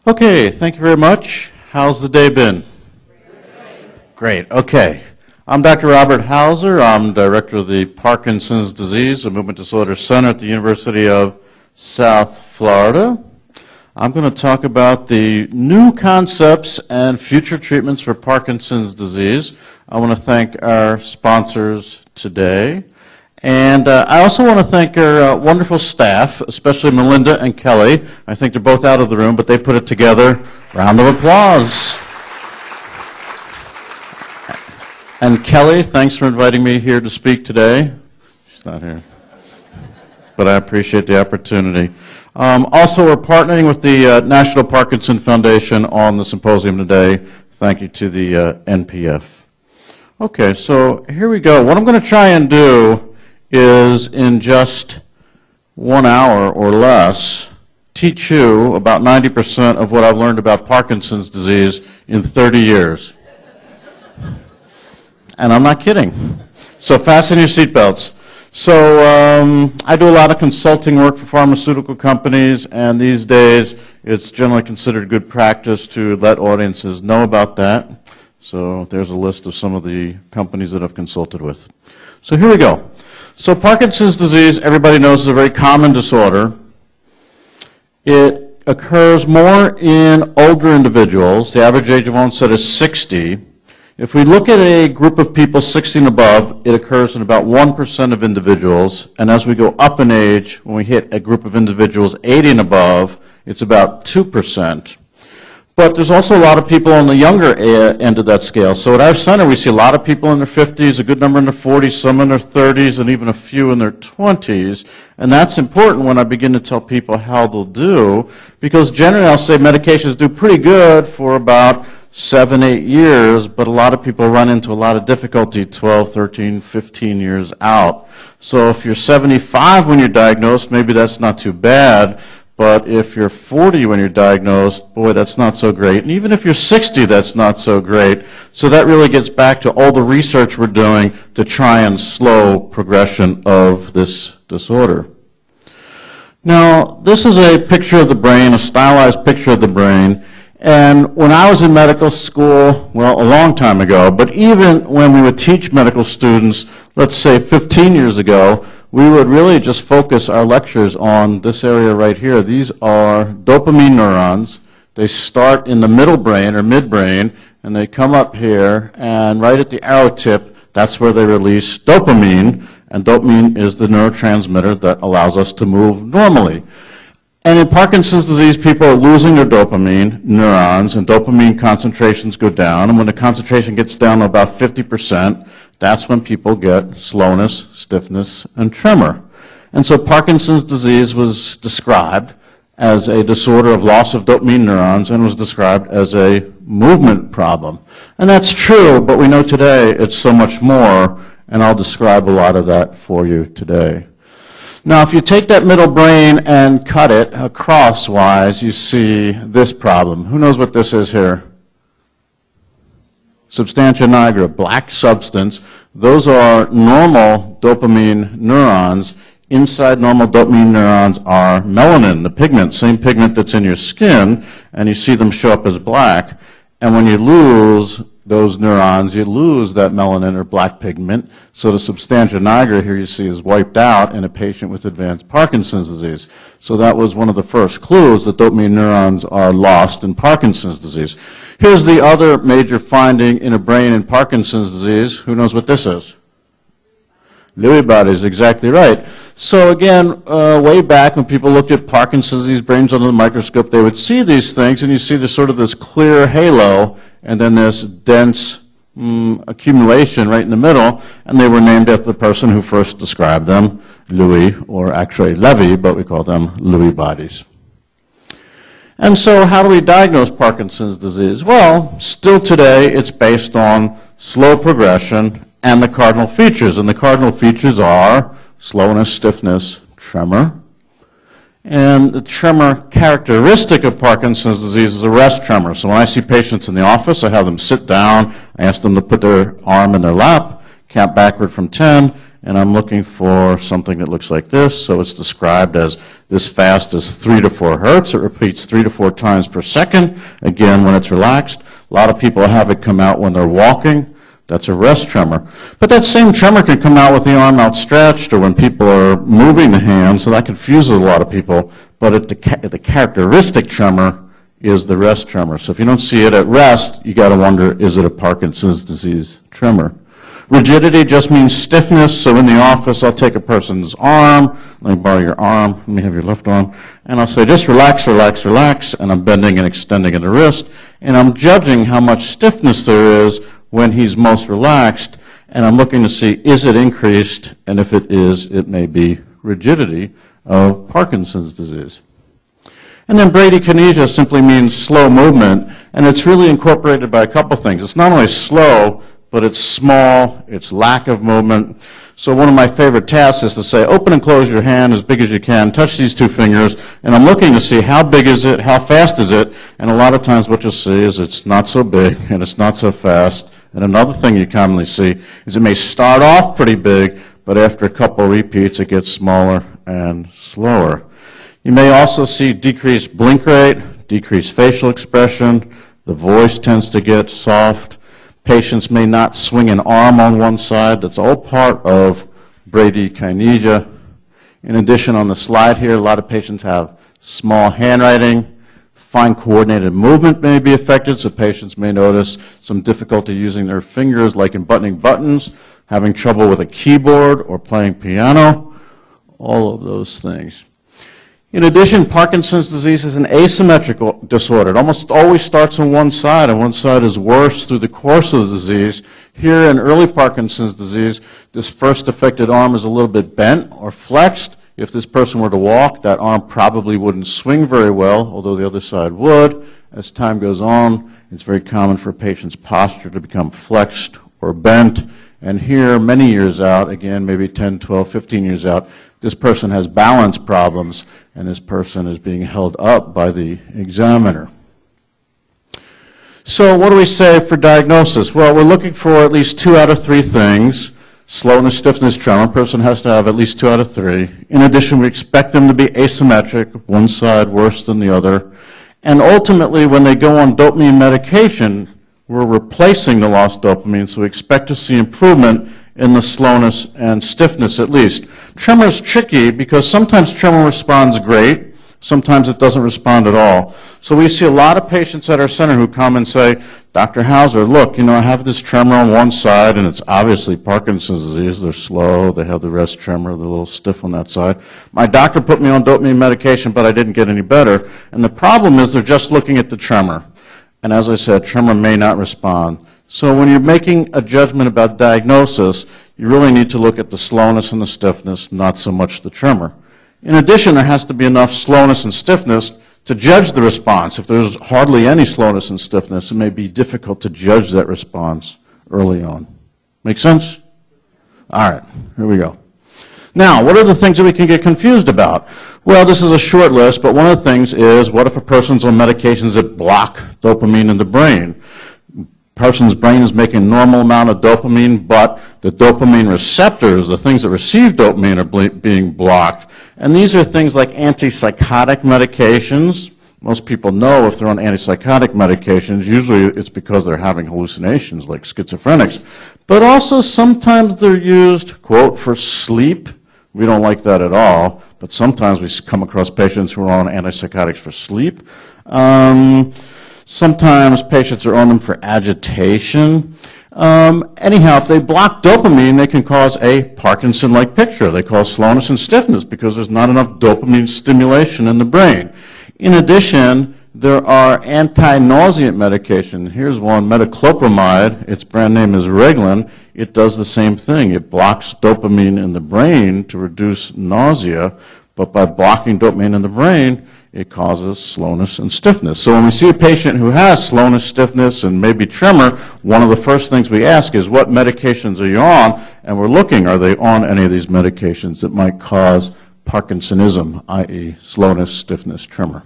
Okay, thank you very much. How's the day been? Great, okay. I'm Dr. Robert Hauser. I'm Director of the Parkinson's Disease and Movement Disorder Center at the University of South Florida. I'm going to talk about the new concepts and future treatments for Parkinson's disease. I want to thank our sponsors today. And I also want to thank our wonderful staff, especially Melinda and Kelly. I think they're both out of the room, but they put it together. Round of applause. And Kelly, thanks for inviting me here to speak today. She's not here, but I appreciate the opportunity. Also, we're partnering with the National Parkinson Foundation on the symposium today. Thank you to the NPF. Okay, so here we go. What I'm going to try and do is in just 1 hour or less teach you about 90% of what I've learned about Parkinson's disease in 30 years. And I'm not kidding. So fasten your seatbelts. So I do a lot of consulting work for pharmaceutical companies, and these days it's generally considered good practice to let audiences know about that. So there's a list of some of the companies that I've consulted with. So here we go. So Parkinson's disease, everybody knows, is a very common disorder. It occurs more in older individuals. The average age of onset is 60. If we look at a group of people 60 and above, it occurs in about 1% of individuals. And as we go up in age, when we hit a group of individuals 80 and above, it's about 2%. But there's also a lot of people on the younger end of that scale. So at our center, we see a lot of people in their 50s, a good number in their 40s, some in their 30s, and even a few in their 20s. And that's important when I begin to tell people how they'll do, because generally I'll say medications do pretty good for about 7, 8 years, but a lot of people run into a lot of difficulty 12, 13, 15 years out. So if you're 75 when you're diagnosed, maybe that's not too bad. But if you're 40 when you're diagnosed, boy, that's not so great. And even if you're 60, that's not so great. So that really gets back to all the research we're doing to try and slow progression of this disorder. Now, this is a picture of the brain, a stylized picture of the brain. And when I was in medical school, well, a long time ago, but even when we would teach medical students, let's say 15 years ago, we would really just focus our lectures on this area right here. These are dopamine neurons. They start in the middle brain or midbrain, and they come up here, and right at the arrow tip, that's where they release dopamine, and dopamine is the neurotransmitter that allows us to move normally. And in Parkinson's disease, people are losing their dopamine neurons, and dopamine concentrations go down, and when the concentration gets down to about 50%, that's when people get slowness, stiffness, and tremor. And so Parkinson's disease was described as a disorder of loss of dopamine neurons and was described as a movement problem. And that's true, but we know today it's so much more, and I'll describe a lot of that for you today. Now, if you take that middle brain and cut it crosswise, you see this problem. Who knows what this is here? Substantia nigra, black substance. Those are normal dopamine neurons. Inside normal dopamine neurons are melanin, the pigment, same pigment that's in your skin, and you see them show up as black. And when you lose those neurons, you lose that melanin or black pigment. So the substantia nigra here you see is wiped out in a patient with advanced Parkinson's disease. So that was one of the first clues that dopamine neurons are lost in Parkinson's disease. Here's the other major finding in a brain in Parkinson's disease. Who knows what this is? Lewy bodies, exactly right. So again, way back when people looked at Parkinson's disease brains under the microscope, they would see these things, and you see this sort of this clear halo, and then this dense accumulation right in the middle, and they were named after the person who first described them, Lewy, or actually Levy, but we call them Lewy bodies. And so how do we diagnose Parkinson's disease? Well, still today, it's based on slow progression and the cardinal features. And the cardinal features are slowness, stiffness, tremor. And the tremor characteristic of Parkinson's disease is a rest tremor. So when I see patients in the office, I have them sit down, I ask them to put their arm in their lap, count backward from 10, and I'm looking for something that looks like this. So it's described as this fast is 3 to 4 hertz. It repeats 3 to 4 times per second, again, when it's relaxed. A lot of people have it come out when they're walking. That's a rest tremor. But that same tremor can come out with the arm outstretched or when people are moving the hand, so that confuses a lot of people. But the characteristic tremor is the rest tremor. So if you don't see it at rest, you got to wonder, is it a Parkinson's disease tremor? Rigidity just means stiffness. So in the office, I'll take a person's arm. Let me borrow your arm. Let me have your left arm. And I'll say, just relax, relax, relax. And I'm bending and extending in the wrist. And I'm judging how much stiffness there is when he's most relaxed. And I'm looking to see, is it increased? And if it is, it may be rigidity of Parkinson's disease. And then bradykinesia simply means slow movement, and it's really incorporated by a couple things. It's not only slow, but it's small, it's lack of movement. So one of my favorite tasks is to say, open and close your hand as big as you can, touch these 2 fingers, and I'm looking to see how big is it, how fast is it, and a lot of times what you'll see is it's not so big and it's not so fast. And another thing you commonly see is it may start off pretty big, but after a couple repeats it gets smaller and slower. You may also see decreased blink rate, decreased facial expression, the voice tends to get soft, patients may not swing an arm on one side. That's all part of bradykinesia. In addition, on the slide here, a lot of patients have small handwriting, fine coordinated movement may be affected, so patients may notice some difficulty using their fingers like in buttoning buttons, having trouble with a keyboard or playing piano, all of those things. In addition, Parkinson's disease is an asymmetrical disorder. It almost always starts on one side, and one side is worse through the course of the disease. Here in early Parkinson's disease, this first affected arm is a little bit bent or flexed. If this person were to walk, that arm probably wouldn't swing very well, although the other side would. As time goes on, it's very common for a patient's posture to become flexed or bent. And here, many years out, again, maybe 10, 12, 15 years out, this person has balance problems, and this person is being held up by the examiner. So what do we say for diagnosis? Well, we're looking for at least 2 out of 3 things. Slowness, stiffness, tremor. A person has to have at least 2 out of 3. In addition, we expect them to be asymmetric, one side worse than the other. And ultimately, when they go on dopamine medication, we're replacing the lost dopamine, so we expect to see improvement in the slowness and stiffness at least. Tremor is tricky because sometimes tremor responds great, sometimes it doesn't respond at all. So we see a lot of patients at our center who come and say, Dr. Hauser, look, you know, I have this tremor on one side and it's obviously Parkinson's disease. They're slow, they have the rest tremor, they're a little stiff on that side. My doctor put me on dopamine medication, but I didn't get any better. And the problem is they're just looking at the tremor. And as I said, tremor may not respond. So when you're making a judgment about diagnosis, you really need to look at the slowness and the stiffness, not so much the tremor. In addition, there has to be enough slowness and stiffness to judge the response. If there's hardly any slowness and stiffness, it may be difficult to judge that response early on. Make sense? All right, here we go. Now, what are the things that we can get confused about? Well, this is a short list, but one of the things is, what if a person's on medications that block dopamine in the brain? Person's brain is making a normal amount of dopamine, but the dopamine receptors, the things that receive dopamine, are being blocked. And these are things like antipsychotic medications. Most people know if they're on antipsychotic medications, usually it's because they're having hallucinations like schizophrenics. But also sometimes they're used, quote, for sleep. We don't like that at all, but sometimes we come across patients who are on antipsychotics for sleep. Sometimes patients are on them for agitation. Anyhow, if they block dopamine, they can cause a Parkinson-like picture. They cause slowness and stiffness because there's not enough dopamine stimulation in the brain. In addition, there are anti-nauseant medication. Here's one, metoclopramide. Its brand name is Reglan. It does the same thing. It blocks dopamine in the brain to reduce nausea, but by blocking dopamine in the brain, it causes slowness and stiffness. So when we see a patient who has slowness, stiffness, and maybe tremor, one of the first things we ask is, what medications are you on? And we're looking, are they on any of these medications that might cause Parkinsonism, i.e. slowness, stiffness, tremor.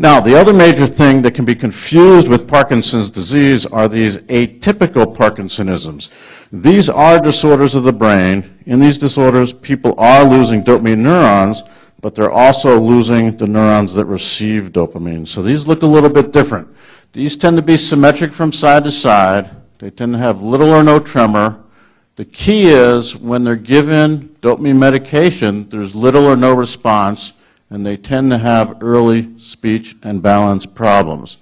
Now, the other major thing that can be confused with Parkinson's disease are these atypical Parkinsonisms. These are disorders of the brain. In these disorders, people are losing dopamine neurons, but they're also losing the neurons that receive dopamine. So these look a little bit different. These tend to be symmetric from side to side. They tend to have little or no tremor. The key is when they're given dopamine medication, there's little or no response, and they tend to have early speech and balance problems.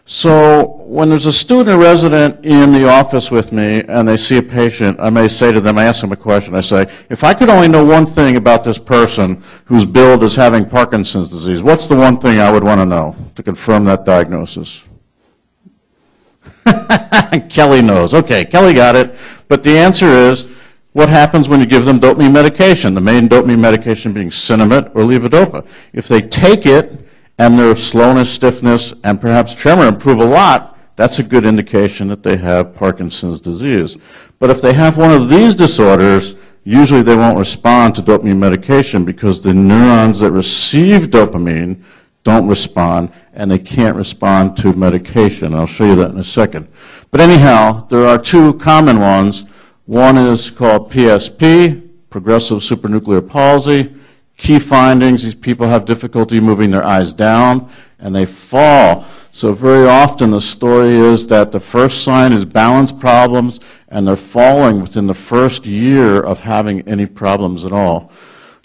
So when there's a student or resident in the office with me and they see a patient, I may say to them, I ask them a question, I say, if I could only know one thing about this person who's billed as having Parkinson's disease, what's the one thing I would want to know to confirm that diagnosis? Kelly knows. Okay, Kelly got it. But the answer is, what happens when you give them dopamine medication? The main dopamine medication being Sinemet or Levodopa. If they take it and their slowness, stiffness, and perhaps tremor improve a lot, that's a good indication that they have Parkinson's disease. But if they have one of these disorders, usually they won't respond to dopamine medication because the neurons that receive dopamine don't respond, and they can't respond to medication. I'll show you that in a second. But anyhow, there are two common ones. One is called PSP, progressive supranuclear palsy. Key findings, these people have difficulty moving their eyes down, and they fall. So very often the story is that the first sign is balance problems, and they're falling within the first year of having any problems at all.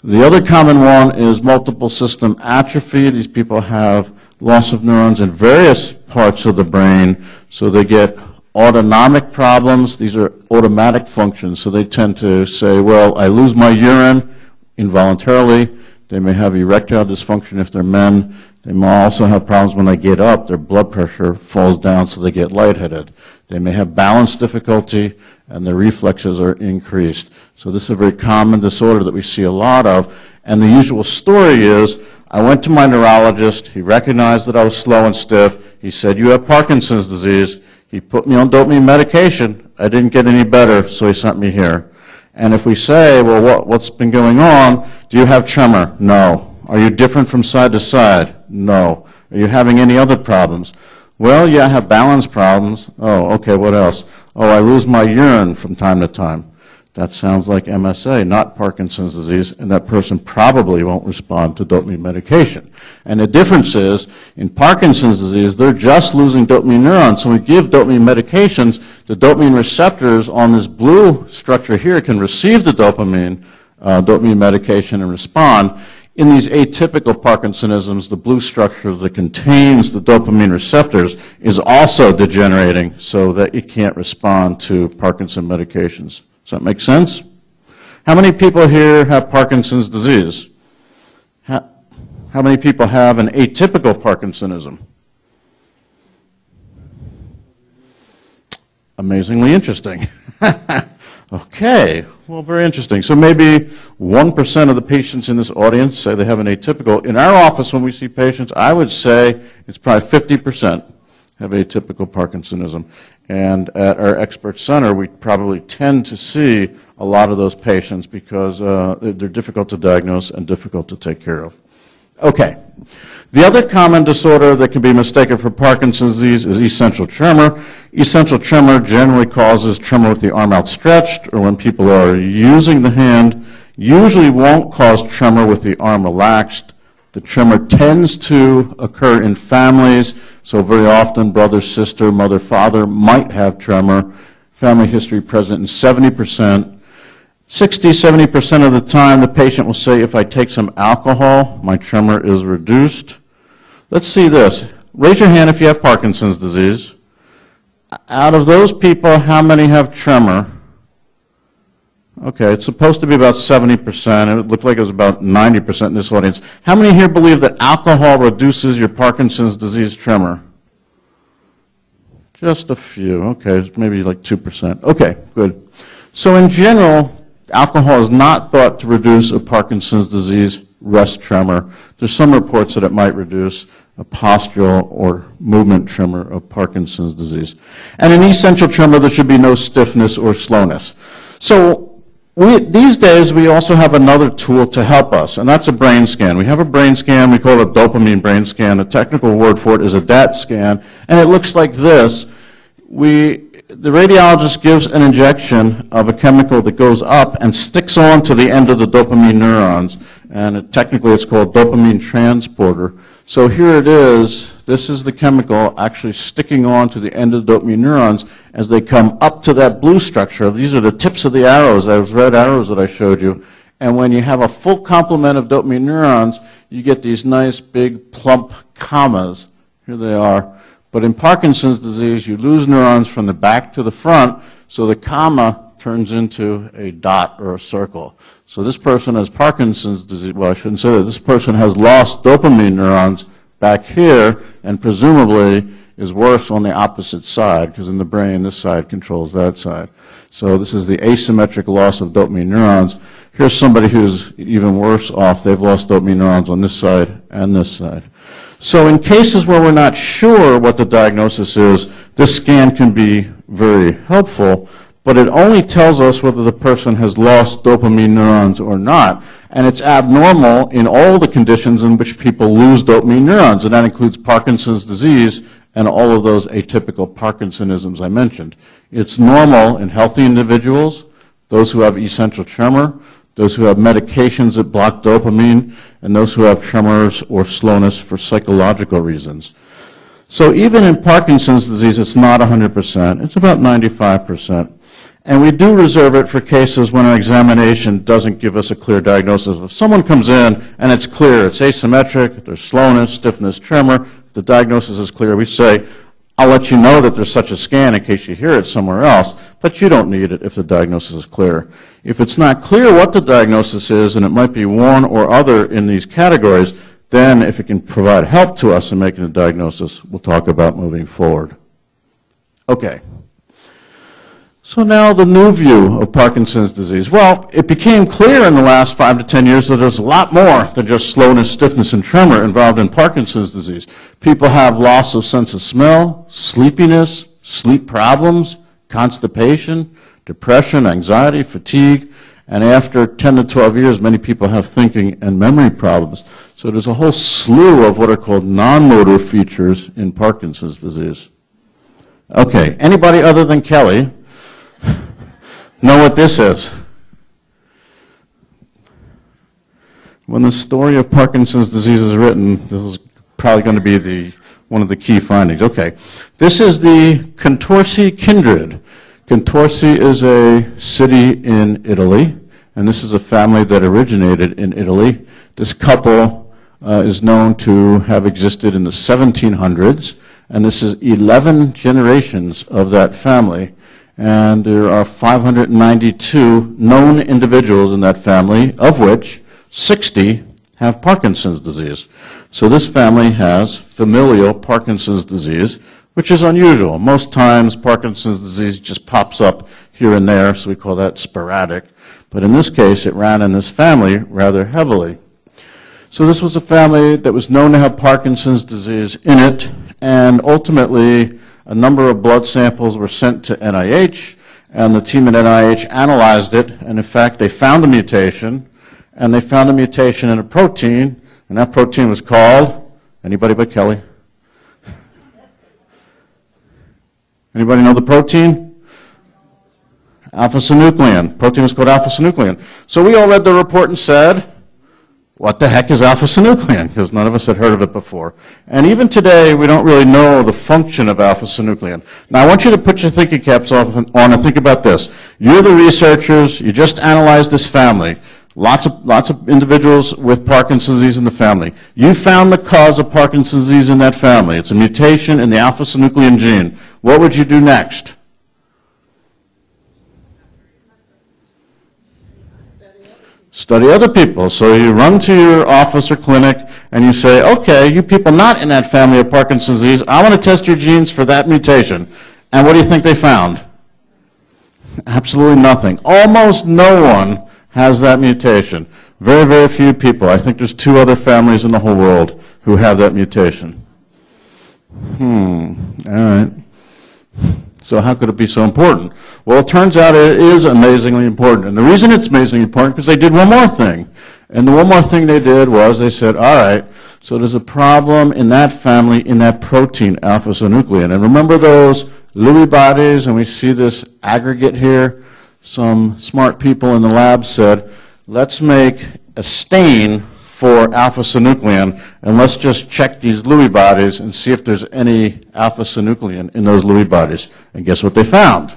The other common one is multiple system atrophy. These people have loss of neurons in various parts of the brain, so they get autonomic problems. These are automatic functions, so they tend to say, well, I lose my urine involuntarily. They may have erectile dysfunction if they're men. They may also have problems when they get up. Their blood pressure falls down, so they get lightheaded. They may have balance difficulty, and their reflexes are increased. So this is a very common disorder that we see a lot of. And the usual story is, I went to my neurologist. He recognized that I was slow and stiff. He said, you have Parkinson's disease. He put me on dopamine medication. I didn't get any better, so he sent me here. And if we say, well, what's been going on? Do you have tremor? No. Are you different from side to side? No. Are you having any other problems? Well, yeah, I have balance problems. Oh, okay, what else? Oh, I lose my urine from time to time. That sounds like MSA, not Parkinson's disease, and that person probably won't respond to dopamine medication. And the difference is, in Parkinson's disease, they're just losing dopamine neurons. So when we give dopamine medications, the dopamine receptors on this blue structure here can receive the dopamine medication and respond. In these atypical Parkinsonisms, the blue structure that contains the dopamine receptors is also degenerating so that it can't respond to Parkinson medications. Does that make sense? How many people here have Parkinson's disease? How many people have an atypical Parkinsonism? Amazingly interesting. Okay, well, very interesting. So maybe 1% of the patients in this audience say they have an atypical. In our office, when we see patients, I would say it's probably 50% have atypical Parkinsonism. And at our expert center, we probably tend to see a lot of those patients because they're difficult to diagnose and difficult to take care of. Okay. The other common disorder that can be mistaken for Parkinson's disease is essential tremor. Essential tremor generally causes tremor with the arm outstretched, or when people are using the hand, usually won't cause tremor with the arm relaxed. The tremor tends to occur in families, so very often brother, sister, mother, father might have tremor. Family history present in 70%. 60-70% of the time, the patient will say, if I take some alcohol, my tremor is reduced. Let's see this. Raise your hand if you have Parkinson's disease. Out of those people, how many have tremor? Okay, it's supposed to be about 70%. It looked like it was about 90% in this audience. How many here believe that alcohol reduces your Parkinson's disease tremor? Just a few. Okay, maybe like 2%. Okay, good. So in general, alcohol is not thought to reduce a Parkinson's disease rest tremor. There's some reports that it might reduce a postural or movement tremor of Parkinson's disease. And in essential tremor, there should be no stiffness or slowness. So These days, we also have another tool to help us, and that's a brain scan. We have a brain scan. We call it a dopamine brain scan. The technical word for it is a DatScan, and it looks like this. The radiologist gives an injection of a chemical that goes up and sticks on to the end of the dopamine neurons, and technically it's called dopamine transporter. So here it is. This is the chemical actually sticking on to the end of the dopamine neurons as they come up to that blue structure. These are the tips of the arrows, those red arrows that I showed you. And when you have a full complement of dopamine neurons, you get these nice big plump commas. Here they are. But in Parkinson's disease, you lose neurons from the back to the front, so the comma turns into a dot or a circle. So this person has Parkinson's disease. Well, I shouldn't say that. This person has lost dopamine neurons back here, and presumably is worse on the opposite side, because in the brain, this side controls that side. So this is the asymmetric loss of dopamine neurons. Here's somebody who's even worse off. They've lost dopamine neurons on this side and this side. So in cases where we're not sure what the diagnosis is, this scan can be very helpful, but it only tells us whether the person has lost dopamine neurons or not. And it's abnormal in all the conditions in which people lose dopamine neurons, and that includes Parkinson's disease and all of those atypical Parkinsonisms I mentioned. It's normal in healthy individuals, those who have essential tremor, those who have medications that block dopamine, and those who have tremors or slowness for psychological reasons. So even in Parkinson's disease, it's not 100%. It's about 95%. And we do reserve it for cases when our examination doesn't give us a clear diagnosis. If someone comes in and it's clear, it's asymmetric, there's slowness, stiffness, tremor, if the diagnosis is clear, we say, I'll let you know that there's such a scan in case you hear it somewhere else, but you don't need it if the diagnosis is clear. If it's not clear what the diagnosis is, and it might be one or other in these categories, then if it can provide help to us in making a diagnosis, we'll talk about moving forward. Okay. So now the new view of Parkinson's disease. Well, it became clear in the last 5 to 10 years that there's a lot more than just slowness, stiffness, and tremor involved in Parkinson's disease. People have loss of sense of smell, sleepiness, sleep problems, constipation, depression, anxiety, fatigue, and after 10 to 12 years, many people have thinking and memory problems. So there's a whole slew of what are called non-motor features in Parkinson's disease. Okay, anybody other than Kelly know what this is? When the story of Parkinson's disease is written, this is probably going to be one of the key findings. Okay, this is the Contorsi kindred. Contorsi is a city in Italy, and this is a family that originated in Italy. This couple is known to have existed in the 1700s, and this is 11 generations of that family. And there are 592 known individuals in that family, of which 60 have Parkinson's disease. So this family has familial Parkinson's disease, which is unusual. Most times Parkinson's disease just pops up here and there, so we call that sporadic. But in this case, it ran in this family rather heavily. So this was a family that was known to have Parkinson's disease in it, and ultimately a number of blood samples were sent to NIH, and the team at NIH analyzed it, and in fact they found a mutation, and they found a mutation in a protein, and that protein was called, anybody but Kelly? Anybody know the protein? Alpha-synuclein. Protein was called alpha-synuclein. So we all read the report and said, what the heck is alpha-synuclein? Because none of us had heard of it before. And even today, we don't really know the function of alpha-synuclein. Now, I want you to put your thinking caps on and think about this. You're the researchers. You just analyzed this family. Lots of individuals with Parkinson's disease in the family. You found the cause of Parkinson's disease in that family. It's a mutation in the alpha-synuclein gene. What would you do next? Study other people. So you run to your office or clinic and you say, okay, you people not in that family of Parkinson's disease, I want to test your genes for that mutation. And what do you think they found? Absolutely nothing. Almost no one has that mutation. Very, very few people. I think there's 2 other families in the whole world who have that mutation. All right. So how could it be so important? Well, it turns out it is amazingly important. And the reason it's amazingly important is because they did one more thing. And the one more thing they did was they said, all right, so there's a problem in that family, in that protein, alpha-synuclein. And remember those Lewy bodies, and we see this aggregate here? Some smart people in the lab said, let's make a stain for alpha-synuclein, and let's just check these Lewy bodies and see if there's any alpha-synuclein in those Lewy bodies. And guess what they found?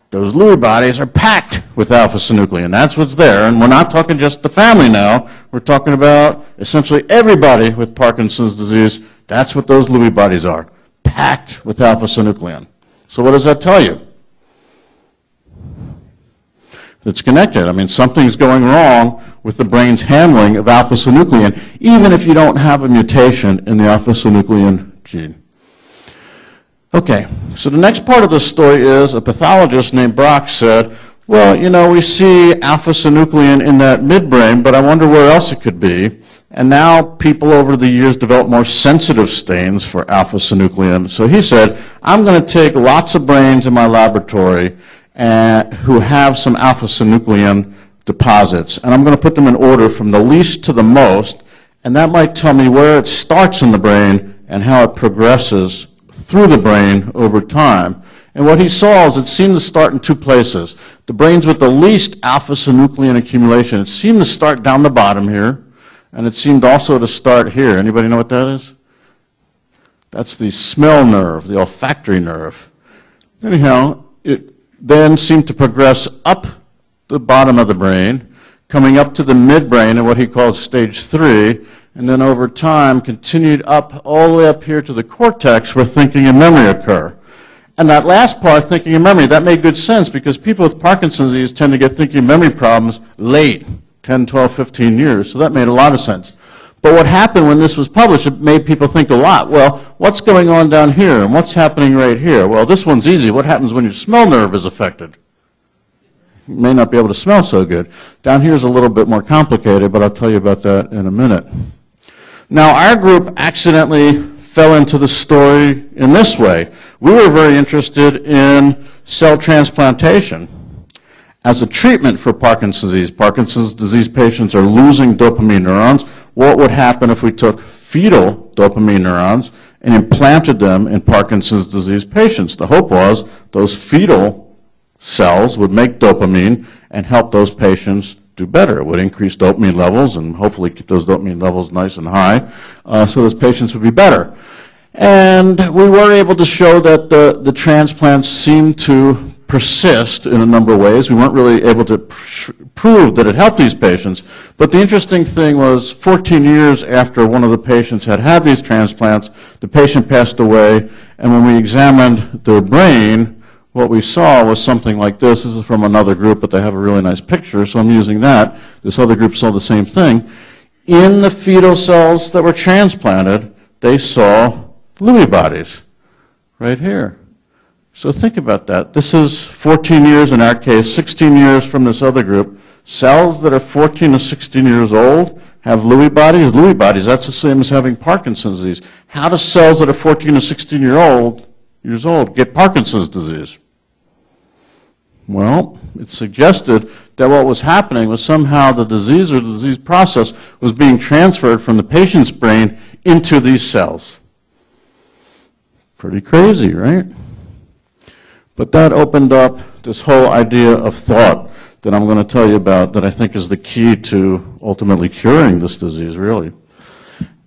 Those Lewy bodies are packed with alpha-synuclein. That's what's there. And we're not talking just the family now. We're talking about essentially everybody with Parkinson's disease. That's what those Lewy bodies are, packed with alpha-synuclein. So what does that tell you? It's connected. I mean, something's going wrong with the brain's handling of alpha-synuclein, even if you don't have a mutation in the alpha-synuclein gene. Okay, so the next part of the story is a pathologist named Brock said, well, you know, we see alpha-synuclein in that midbrain, but I wonder where else it could be. And now people over the years develop more sensitive stains for alpha-synuclein. So he said, I'm going to take lots of brains in my laboratory who have some alpha-synuclein deposits, and I'm going to put them in order from the least to the most, and that might tell me where it starts in the brain and how it progresses through the brain over time. And what he saw is it seemed to start in two places. The brains with the least alpha-synuclein accumulation, it seemed to start down the bottom here, and it seemed also to start here. Anybody know what that is? That's the smell nerve, the olfactory nerve. Anyhow, it then seemed to progress up the bottom of the brain, coming up to the midbrain in what he called stage 3, and then over time continued up all the way up here to the cortex where thinking and memory occur. And that last part, thinking and memory, that made good sense because people with Parkinson's disease tend to get thinking and memory problems late, 10, 12, 15 years, so that made a lot of sense. But what happened when this was published, it made people think a lot. Well, what's going on down here and what's happening right here? Well, this one's easy. What happens when your smell nerve is affected? You may not be able to smell so good. Down here is a little bit more complicated, but I'll tell you about that in a minute. Now, our group accidentally fell into the story in this way. We were very interested in cell transplantation as a treatment for Parkinson's disease. Parkinson's disease patients are losing dopamine neurons. What would happen if we took fetal dopamine neurons and implanted them in Parkinson's disease patients? The hope was those fetal cells would make dopamine and help those patients do better. It would increase dopamine levels and hopefully keep those dopamine levels nice and high so those patients would be better. And we were able to show that the transplants seemed to persist in a number of ways. We weren't really able to prove that it helped these patients. But the interesting thing was 14 years after one of the patients had had these transplants, the patient passed away, and when we examined their brain, what we saw was something like this. This is from another group, but they have a really nice picture, so I'm using that. This other group saw the same thing. In the fetal cells that were transplanted, they saw Lewy bodies right here. So think about that. This is 14 years in our case, 16 years from this other group. Cells that are 14 to 16 years old have Lewy bodies. Lewy bodies, that's the same as having Parkinson's disease. How do cells that are 14 to 16 years old get Parkinson's disease? Well, it suggested that what was happening was somehow the disease or the disease process was being transferred from the patient's brain into these cells. Pretty crazy, right? But that opened up this whole idea of thought that I'm going to tell you about that I think is the key to ultimately curing this disease, really.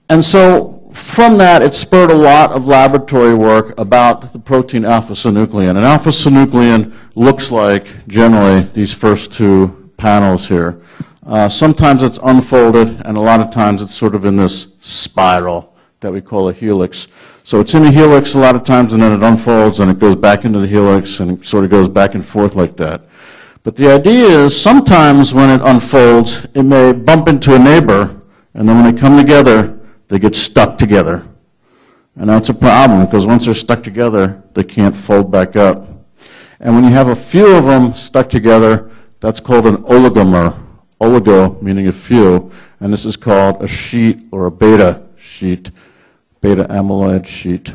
And so from that, it spurred a lot of laboratory work about the protein alpha-synuclein. And alpha-synuclein looks like, generally, these first two panels here. Sometimes it's unfolded, and a lot of times it's sort of in this spiral that we call a helix. So it's in a helix a lot of times, and then it unfolds, and it goes back into the helix, and it sort of goes back and forth like that. But the idea is sometimes when it unfolds, it may bump into a neighbor, and then when they come together, they get stuck together. And that's a problem, because once they're stuck together, they can't fold back up. And when you have a few of them stuck together, that's called an oligomer. Oligo meaning a few, and this is called a sheet or a beta sheet, beta amyloid sheet.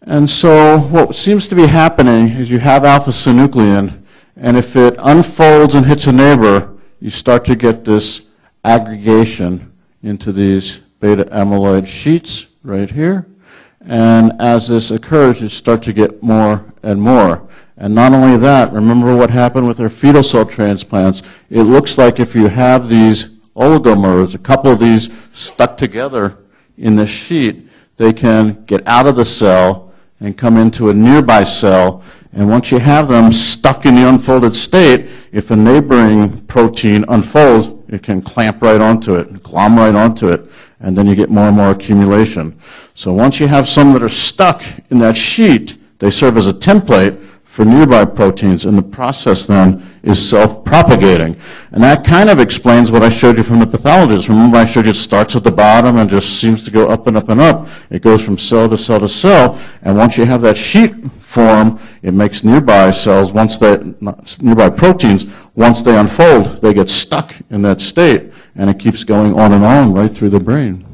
And so what seems to be happening is you have alpha-synuclein, and if it unfolds and hits a neighbor, you start to get this aggregation into these beta amyloid sheets right here. And as this occurs, you start to get more and more. And not only that, remember what happened with our fetal cell transplants. It looks like if you have these oligomers, a couple of these stuck together in the sheet, they can get out of the cell and come into a nearby cell. And once you have them stuck in the unfolded state, if a neighboring protein unfolds, it can clamp right onto it, glom right onto it, and then you get more and more accumulation. So once you have some that are stuck in that sheet, they serve as a template for nearby proteins, and the process then is self-propagating. And that kind of explains what I showed you from the pathologist. Remember I showed you it starts at the bottom and just seems to go up and up and up. It goes from cell to cell to cell, and once you have that sheet form, it makes nearby cells, nearby proteins, once they unfold, they get stuck in that state, and it keeps going on and on right through the brain.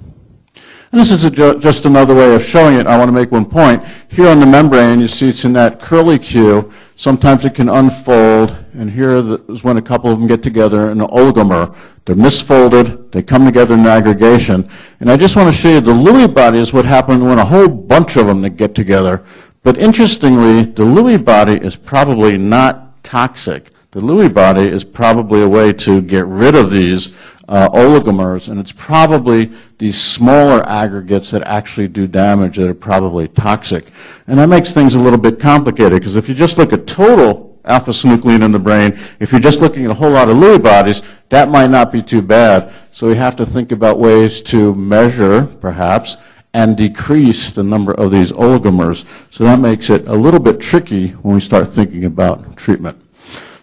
And this is just another way of showing it. I want to make one point. Here on the membrane, you see it's in that curly Q. Sometimes it can unfold, and here is when a couple of them get together in an oligomer. They're misfolded, they come together in aggregation. And I just want to show you the Lewy body is what happened when a whole bunch of them get together. But interestingly, the Lewy body is probably not toxic. The Lewy body is probably a way to get rid of these oligomers, and it's probably these smaller aggregates that actually do damage that are probably toxic. And that makes things a little bit complicated, because if you just look at total alpha-synuclein in the brain, if you're just looking at a whole lot of Lewy bodies, that might not be too bad. So we have to think about ways to measure, perhaps, and decrease the number of these oligomers. So that makes it a little bit tricky when we start thinking about treatment.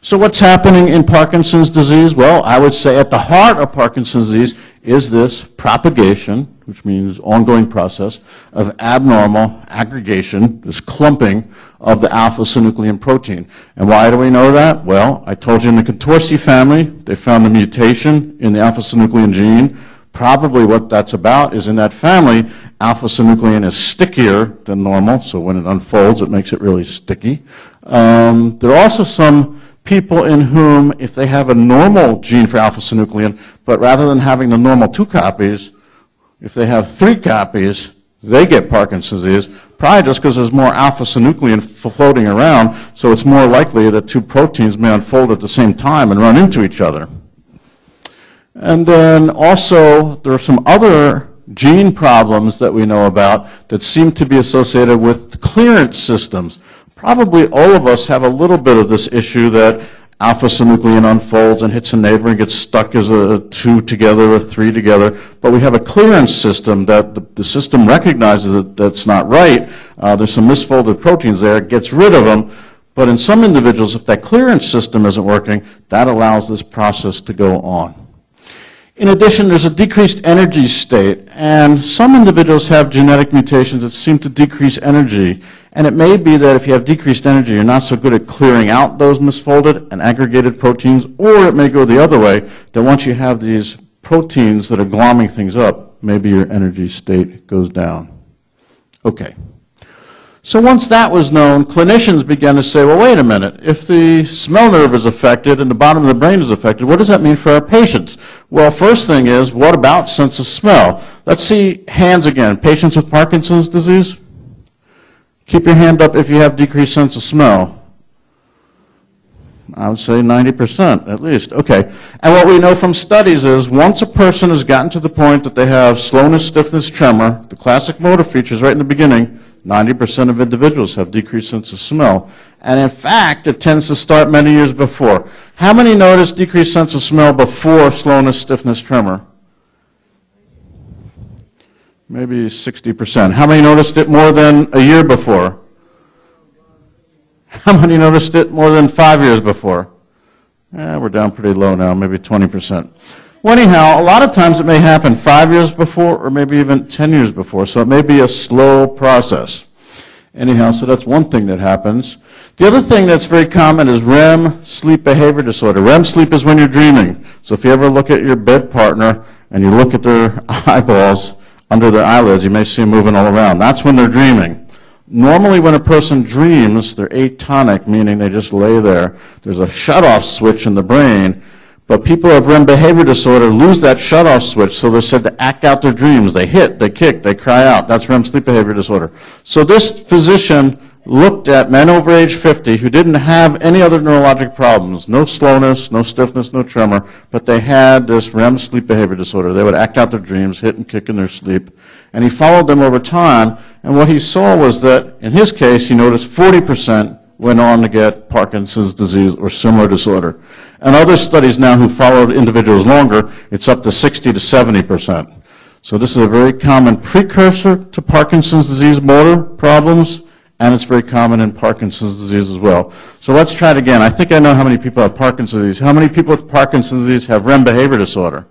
So what's happening in Parkinson's disease? Well, I would say at the heart of Parkinson's disease is this propagation, which means ongoing process, of abnormal aggregation, this clumping of the alpha-synuclein protein. And why do we know that? Well, I told you in the Contorsi family, they found a mutation in the alpha-synuclein gene. Probably what that's about is in that family, alpha-synuclein is stickier than normal, so when it unfolds, it makes it really sticky. There are also some people in whom, if they have a normal gene for alpha-synuclein, but rather than having the normal 2 copies, if they have 3 copies, they get Parkinson's disease, probably just because there's more alpha-synuclein floating around, so it's more likely that 2 proteins may unfold at the same time and run into each other. And then also, there are some other gene problems that we know about that seem to be associated with clearance systems. Probably all of us have a little bit of this issue that alpha-synuclein unfolds and hits a neighbor and gets stuck as a 2 together or 3 together, but we have a clearance system that the system recognizes that that's not right. There's some misfolded proteins there, it gets rid of them, but in some individuals, if that clearance system isn't working, that allows this process to go on. In addition, there's a decreased energy state, and some individuals have genetic mutations that seem to decrease energy. And it may be that if you have decreased energy, you're not so good at clearing out those misfolded and aggregated proteins, or it may go the other way, that once you have these proteins that are glomming things up, maybe your energy state goes down. Okay. So once that was known, clinicians began to say, well, wait a minute, if the smell nerve is affected and the bottom of the brain is affected, what does that mean for our patients? Well, first thing is, what about sense of smell? Let's see hands again. Patients with Parkinson's disease? Keep your hand up if you have decreased sense of smell. I would say 90% at least. Okay. And what we know from studies is once a person has gotten to the point that they have slowness, stiffness, tremor, the classic motor features right in the beginning, 90% of individuals have decreased sense of smell. And in fact, it tends to start many years before. How many notice decreased sense of smell before slowness, stiffness, tremor? Maybe 60%. How many noticed it more than a year before? How many noticed it more than 5 years before? We're down pretty low now, maybe 20%. Well, anyhow, a lot of times it may happen 5 years before or maybe even 10 years before, so it may be a slow process. Anyhow, so that's one thing that happens. The other thing that's very common is REM sleep behavior disorder. REM sleep is when you're dreaming. So if you ever look at your bed partner and you look at their eyeballs under their eyelids, you may see them moving all around. That's when they're dreaming. Normally when a person dreams, they're atonic, meaning they just lay there. There's a shut-off switch in the brain, but people who have REM behavior disorder lose that shut-off switch, so they're said to act out their dreams. They hit, they kick, they cry out. That's REM sleep behavior disorder. So this physician looked at men over age 50 who didn't have any other neurologic problems, no slowness, no stiffness, no tremor, but they had this REM sleep behavior disorder. They would act out their dreams, hit and kick in their sleep. And he followed them over time, and what he saw was that, in his case, he noticed 40% went on to get Parkinson's disease or similar disorder. And other studies now who followed individuals longer, it's up to 60 to 70%. So this is a very common precursor to Parkinson's disease motor problems, and it's very common in Parkinson's disease as well. So let's try it again. I think I know how many people have Parkinson's disease. How many people with Parkinson's disease have REM behavior disorder?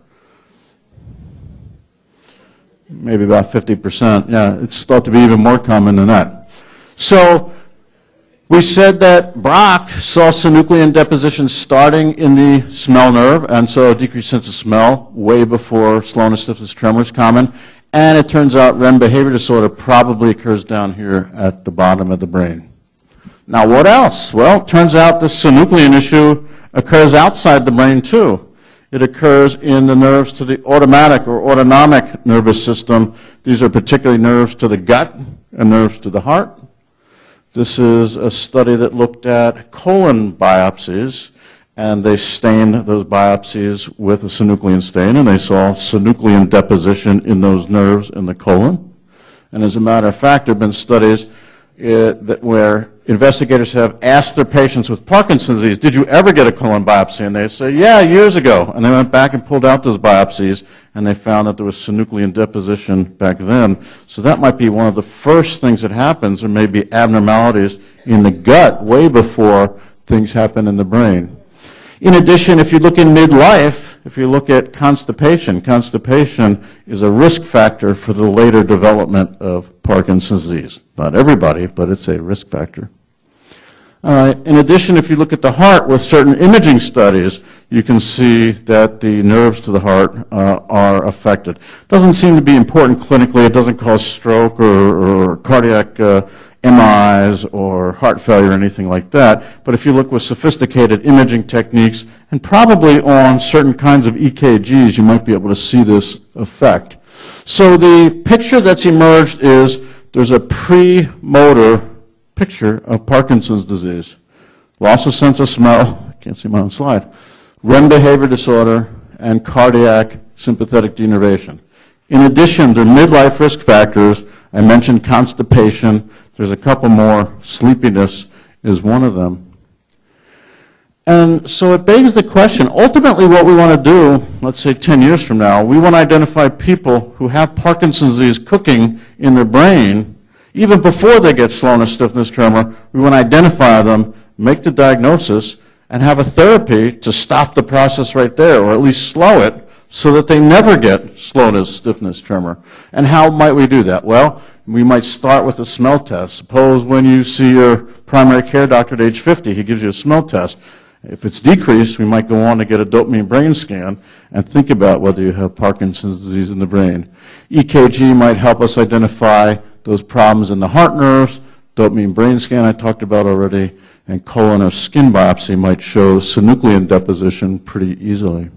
Maybe about 50%. Yeah, it's thought to be even more common than that. So we said that Brock saw synuclein deposition starting in the smell nerve, and so a decreased sense of smell way before slowness, stiffness, tremor is common. And it turns out REM behavior disorder probably occurs down here at the bottom of the brain. Now what else? Well, it turns out the synuclein issue occurs outside the brain too. It occurs in the nerves to the automatic or autonomic nervous system. These are particularly nerves to the gut and nerves to the heart. This is a study that looked at colon biopsies, and they stained those biopsies with a synuclein stain, and they saw synuclein deposition in those nerves in the colon. And as a matter of fact, there have been studies where investigators have asked their patients with Parkinson's disease, did you ever get a colon biopsy? And they say, yeah, years ago. And they went back and pulled out those biopsies, and they found that there was synuclein deposition back then. So that might be one of the first things that happens. There may be abnormalities in the gut way before things happen in the brain. In addition, if you look in midlife, if you look at constipation, constipation is a risk factor for the later development of Parkinson's disease. Not everybody, but it's a risk factor. In addition, if you look at the heart with certain imaging studies, you can see that the nerves to the heart are affected. It doesn't seem to be important clinically. It doesn't cause stroke or cardiac MIs or heart failure or anything like that. But if you look with sophisticated imaging techniques and probably on certain kinds of EKGs, you might be able to see this effect. So the picture that's emerged is there's a pre-motor picture of Parkinson's disease. Loss of sense of smell, I can't see my own slide, REM behavior disorder, and cardiac sympathetic denervation. In addition, there are midlife risk factors. I mentioned constipation. There's a couple more. Sleepiness is one of them. And so it begs the question, ultimately what we want to do, let's say 10 years from now, we want to identify people who have Parkinson's disease cooking in their brain, even before they get slowness, stiffness, tremor. We want to identify them, make the diagnosis, and have a therapy to stop the process right there, or at least slow it, so that they never get slowness, stiffness, tremor. And how might we do that? Well, we might start with a smell test. Suppose when you see your primary care doctor at age 50, he gives you a smell test. If it's decreased, we might go on to get a dopamine brain scan and think about whether you have Parkinson's disease in the brain. EKG might help us identify those problems in the heart nerves. Dopamine brain scan I talked about already, and colon or skin biopsy might show synuclein deposition pretty easily.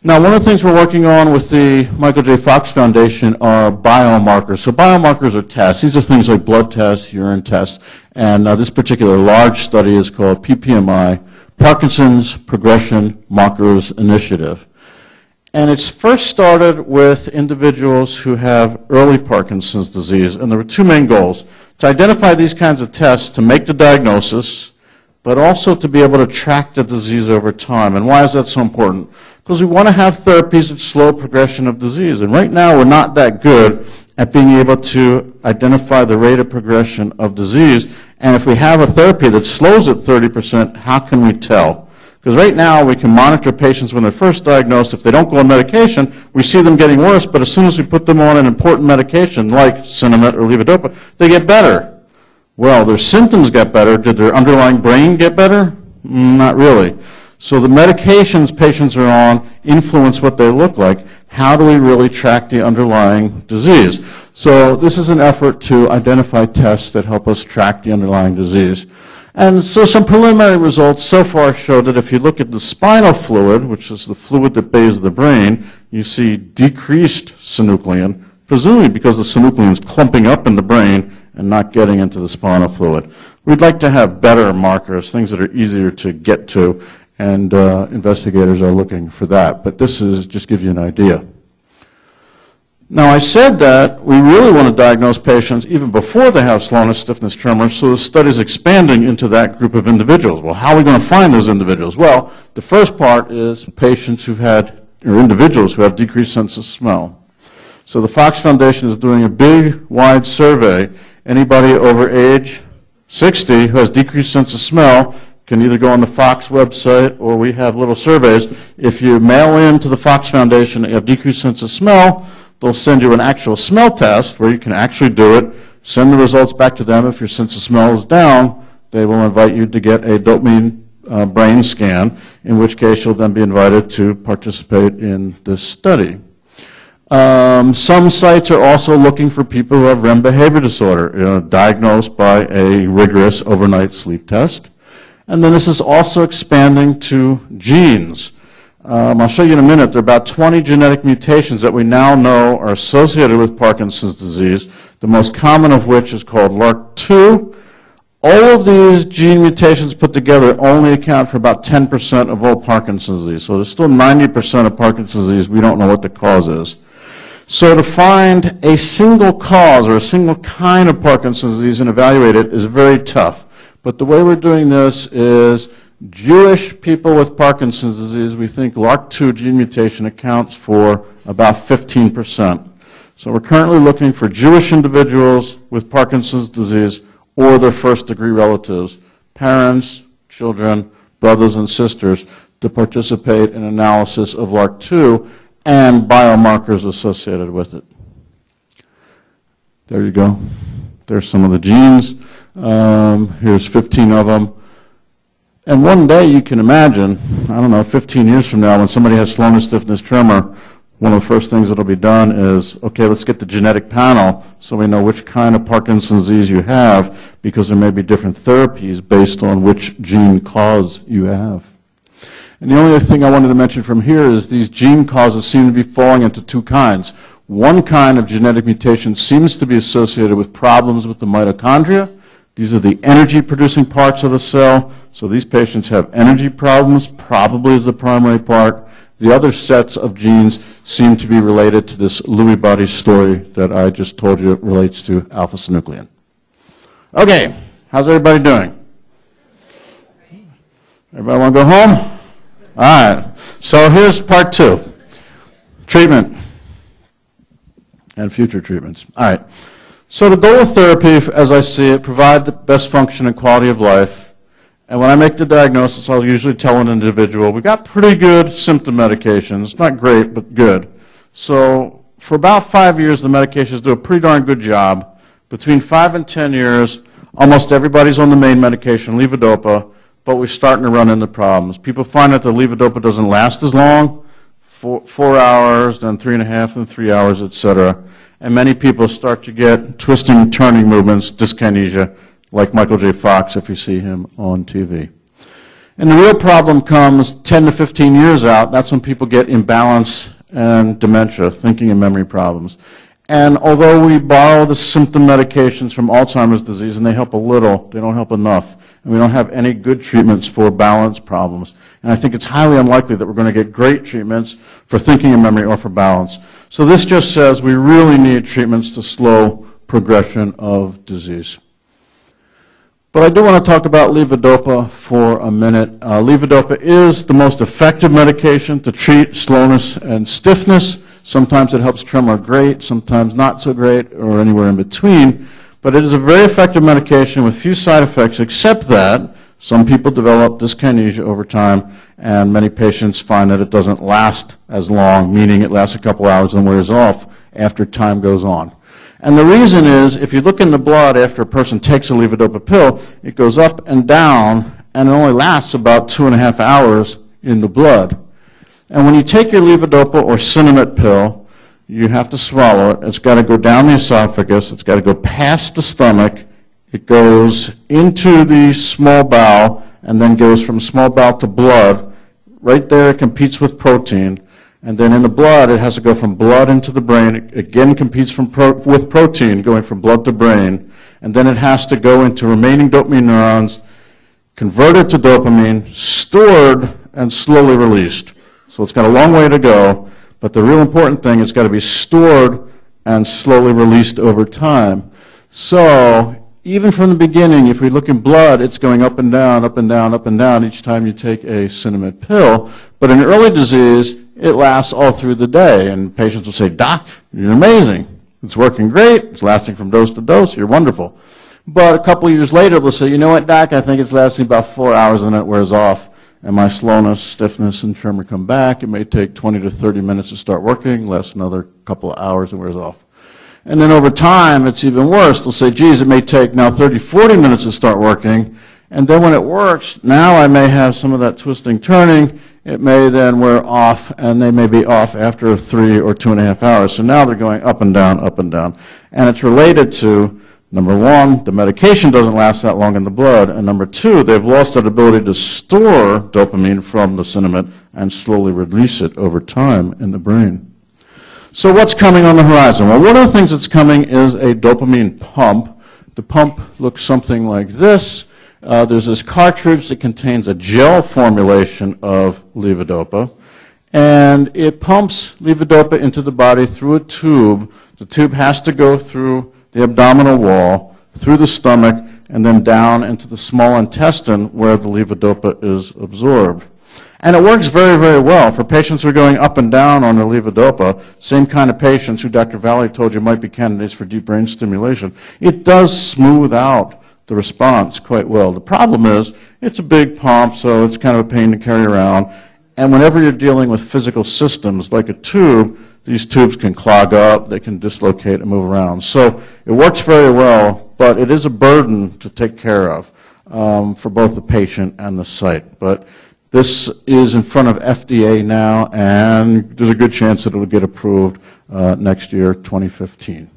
Now, one of the things we're working on with the Michael J. Fox Foundation are biomarkers. So biomarkers are tests. These are things like blood tests, urine tests, and this particular large study is called PPMI, Parkinson's Progression Markers Initiative. And it's first started with individuals who have early Parkinson's disease, and there were two main goals: to identify these kinds of tests to make the diagnosis, but also to be able to track the disease over time. And why is that so important? Because we want to have therapies that slow progression of disease. And right now, we're not that good at being able to identify the rate of progression of disease. And if we have a therapy that slows it 30%, how can we tell? Because right now, we can monitor patients when they're first diagnosed. If they don't go on medication, we see them getting worse. But as soon as we put them on an important medication like Sinemet or Levodopa, they get better. Well, their symptoms get better. Did their underlying brain get better? Not really. So the medications patients are on influence what they look like. how do we really track the underlying disease? So this is an effort to identify tests that help us track the underlying disease. And so some preliminary results so far show that if you look at the spinal fluid, which is the fluid that bathes the brain, you see decreased synuclein, presumably because the synuclein is clumping up in the brain and not getting into the spinal fluid. We'd like to have better markers, things that are easier to get to, and investigators are looking for that. But this is just give you an idea. Now, I said that we really want to diagnose patients even before they have slowness, stiffness, tremor, so the study is expanding into that group of individuals. Well, how are we going to find those individuals? Well, the first part is patients who've had, or individuals who have decreased sense of smell. So the Fox Foundation is doing a big, wide survey. Anybody over age 60 who has decreased sense of smell can either go on the Fox website, or we have little surveys. If you mail in to the Fox Foundation that you have decreased sense of smell, they'll send you an actual smell test where you can actually do it, send the results back to them. If your sense of smell is down, they will invite you to get a dopamine brain scan, in which case you'll then be invited to participate in this study. Some sites are also looking for people who have REM behavior disorder, diagnosed by a rigorous overnight sleep test. And then this is also expanding to genes. I'll show you in a minute. There are about 20 genetic mutations that we now know are associated with Parkinson's disease, the most common of which is called LRRK2. All of these gene mutations put together only account for about 10% of all Parkinson's disease. So there's still 90% of Parkinson's disease we don't know what the cause is. So to find a single cause or a single kind of Parkinson's disease and evaluate it is very tough. But the way we're doing this is Jewish people with Parkinson's disease, we think LRRK2 gene mutation accounts for about 15%. So we're currently looking for Jewish individuals with Parkinson's disease or their first-degree relatives, parents, children, brothers and sisters, to participate in analysis of LRRK2 and biomarkers associated with it. There you go. There's some of the genes. Here's 15 of them. And one day you can imagine, I don't know, 15 years from now, when somebody has slowness, stiffness, tremor, one of the first things that will be done is, okay, let's get the genetic panel so we know which kind of Parkinson's disease you have, because there may be different therapies based on which gene cause you have. And the only other thing I wanted to mention from here is these gene causes seem to be falling into two kinds. One kind of genetic mutation seems to be associated with problems with the mitochondria. These are the energy-producing parts of the cell. So these patients have energy problems, probably is the primary part. The other sets of genes seem to be related to this Lewy body story that I just told you relates to alpha-synuclein. Okay, how's everybody doing? Everybody want to go home? All right, so here's part 2, treatment and future treatments. All right, so the goal of therapy, as I see it, provide the best function and quality of life. And when I make the diagnosis, I'll usually tell an individual, we got pretty good symptom medications, not great, but good. So for about 5 years, the medications do a pretty darn good job. Between 5 and 10 years, almost everybody's on the main medication, Levodopa, but we're starting to run into problems. People find that the Levodopa doesn't last as long, 4 hours, then 3.5, then 3 hours, etc. And many people start to get twisting, turning movements, dyskinesia, like Michael J. Fox if you see him on TV. And the real problem comes 10 to 15 years out. That's when people get imbalance and dementia, thinking and memory problems. And although we borrow the symptom medications from Alzheimer's disease, and they help a little, they don't help enough. And we don't have any good treatments for balance problems. And I think it's highly unlikely that we're going to get great treatments for thinking and memory or for balance. So this just says we really need treatments to slow progression of disease. But I do want to talk about Levodopa for a minute. Levodopa is the most effective medication to treat slowness and stiffness. Sometimes it helps tremor great, sometimes not so great, or anywhere in between. But it is a very effective medication with few side effects, except that some people develop dyskinesia over time, and many patients find that it doesn't last as long, meaning it lasts a couple hours and wears off after time goes on. And the reason is, if you look in the blood after a person takes a Levodopa pill, it goes up and down, and it only lasts about 2.5 hours in the blood. And when you take your levodopa or cinnamon pill, you have to swallow it. It's got to go down the esophagus. It's got to go past the stomach. It goes into the small bowel and then goes from small bowel to blood. Right there it competes with protein. And then in the blood, it has to go from blood into the brain. It again competes with protein, going from blood to brain. And then it has to go into remaining dopamine neurons, converted to dopamine, stored, and slowly released. So it's got a long way to go, but the real important thing, it's got to be stored and slowly released over time. So even from the beginning, if we look in blood, it's going up and down, up and down, up and down each time you take a cinnamon pill. But in early disease, it lasts all through the day, and patients will say, "Doc, you're amazing. It's working great. It's lasting from dose to dose. You're wonderful." But a couple of years later, they'll say, "You know what, Doc, I think it's lasting about 4 hours and then it wears off, and my slowness, stiffness, and tremor come back. It may take 20 to 30 minutes to start working, lasts another couple of hours and wears off." And then over time, it's even worse. They'll say, "Geez, it may take now 30, 40 minutes to start working, and then when it works, now I may have some of that twisting, turning. It may then wear off, and they may be off after 3 or 2.5 hours. So now they're going up and down, up and down. And it's related to, number one, the medication doesn't last that long in the blood, and number two, they've lost that ability to store dopamine from the cinnamon and slowly release it over time in the brain. So what's coming on the horizon? Well, one of the things that's coming is a dopamine pump. The pump looks something like this. There's this cartridge that contains a gel formulation of levodopa, and it pumps levodopa into the body through a tube. The tube has to go through the abdominal wall, through the stomach, and then down into the small intestine where the levodopa is absorbed. And it works very, very well for patients who are going up and down on their levodopa, same kind of patients who Dr. Valley told you might be candidates for deep brain stimulation. It does smooth out the response quite well. The problem is it's a big pump, so it's kind of a pain to carry around. And whenever you're dealing with physical systems like a tube, these tubes can clog up, they can dislocate and move around. So it works very well, but it is a burden to take care of for both the patient and the site. But this is in front of FDA now, and there's a good chance that it will get approved next year, 2015.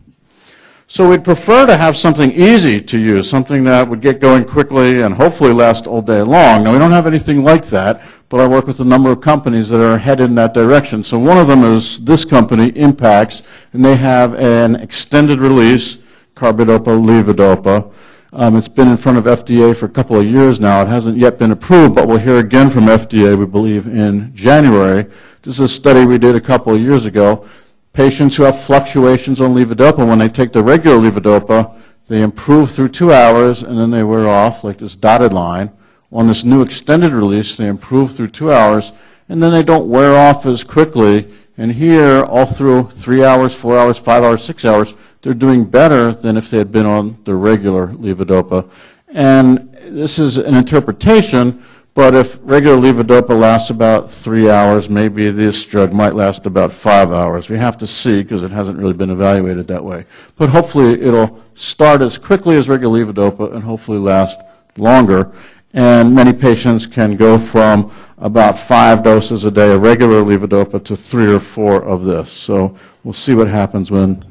So we'd prefer to have something easy to use, something that would get going quickly and hopefully last all day long. Now, we don't have anything like that, but I work with a number of companies that are headed in that direction. So one of them is this company, Impax, and they have an extended release, carbidopa, levodopa. It's been in front of FDA for a couple of years now. It hasn't yet been approved, but we'll hear again from FDA, we believe, in January. This is a study we did a couple of years ago. Patients who have fluctuations on levodopa, when they take the regular levodopa, they improve through 2 hours and then they wear off like this dotted line. On this new extended release, they improve through 2 hours and then they don't wear off as quickly. And here, all through 3 hours, 4 hours, 5 hours, 6 hours, they're doing better than if they had been on the regular levodopa. And this is an interpretation, but if regular levodopa lasts about 3 hours, maybe this drug might last about 5 hours. We have to see because it hasn't really been evaluated that way. But hopefully it'll start as quickly as regular levodopa and hopefully last longer. And many patients can go from about 5 doses a day of regular levodopa to 3 or 4 of this. So we'll see what happens when.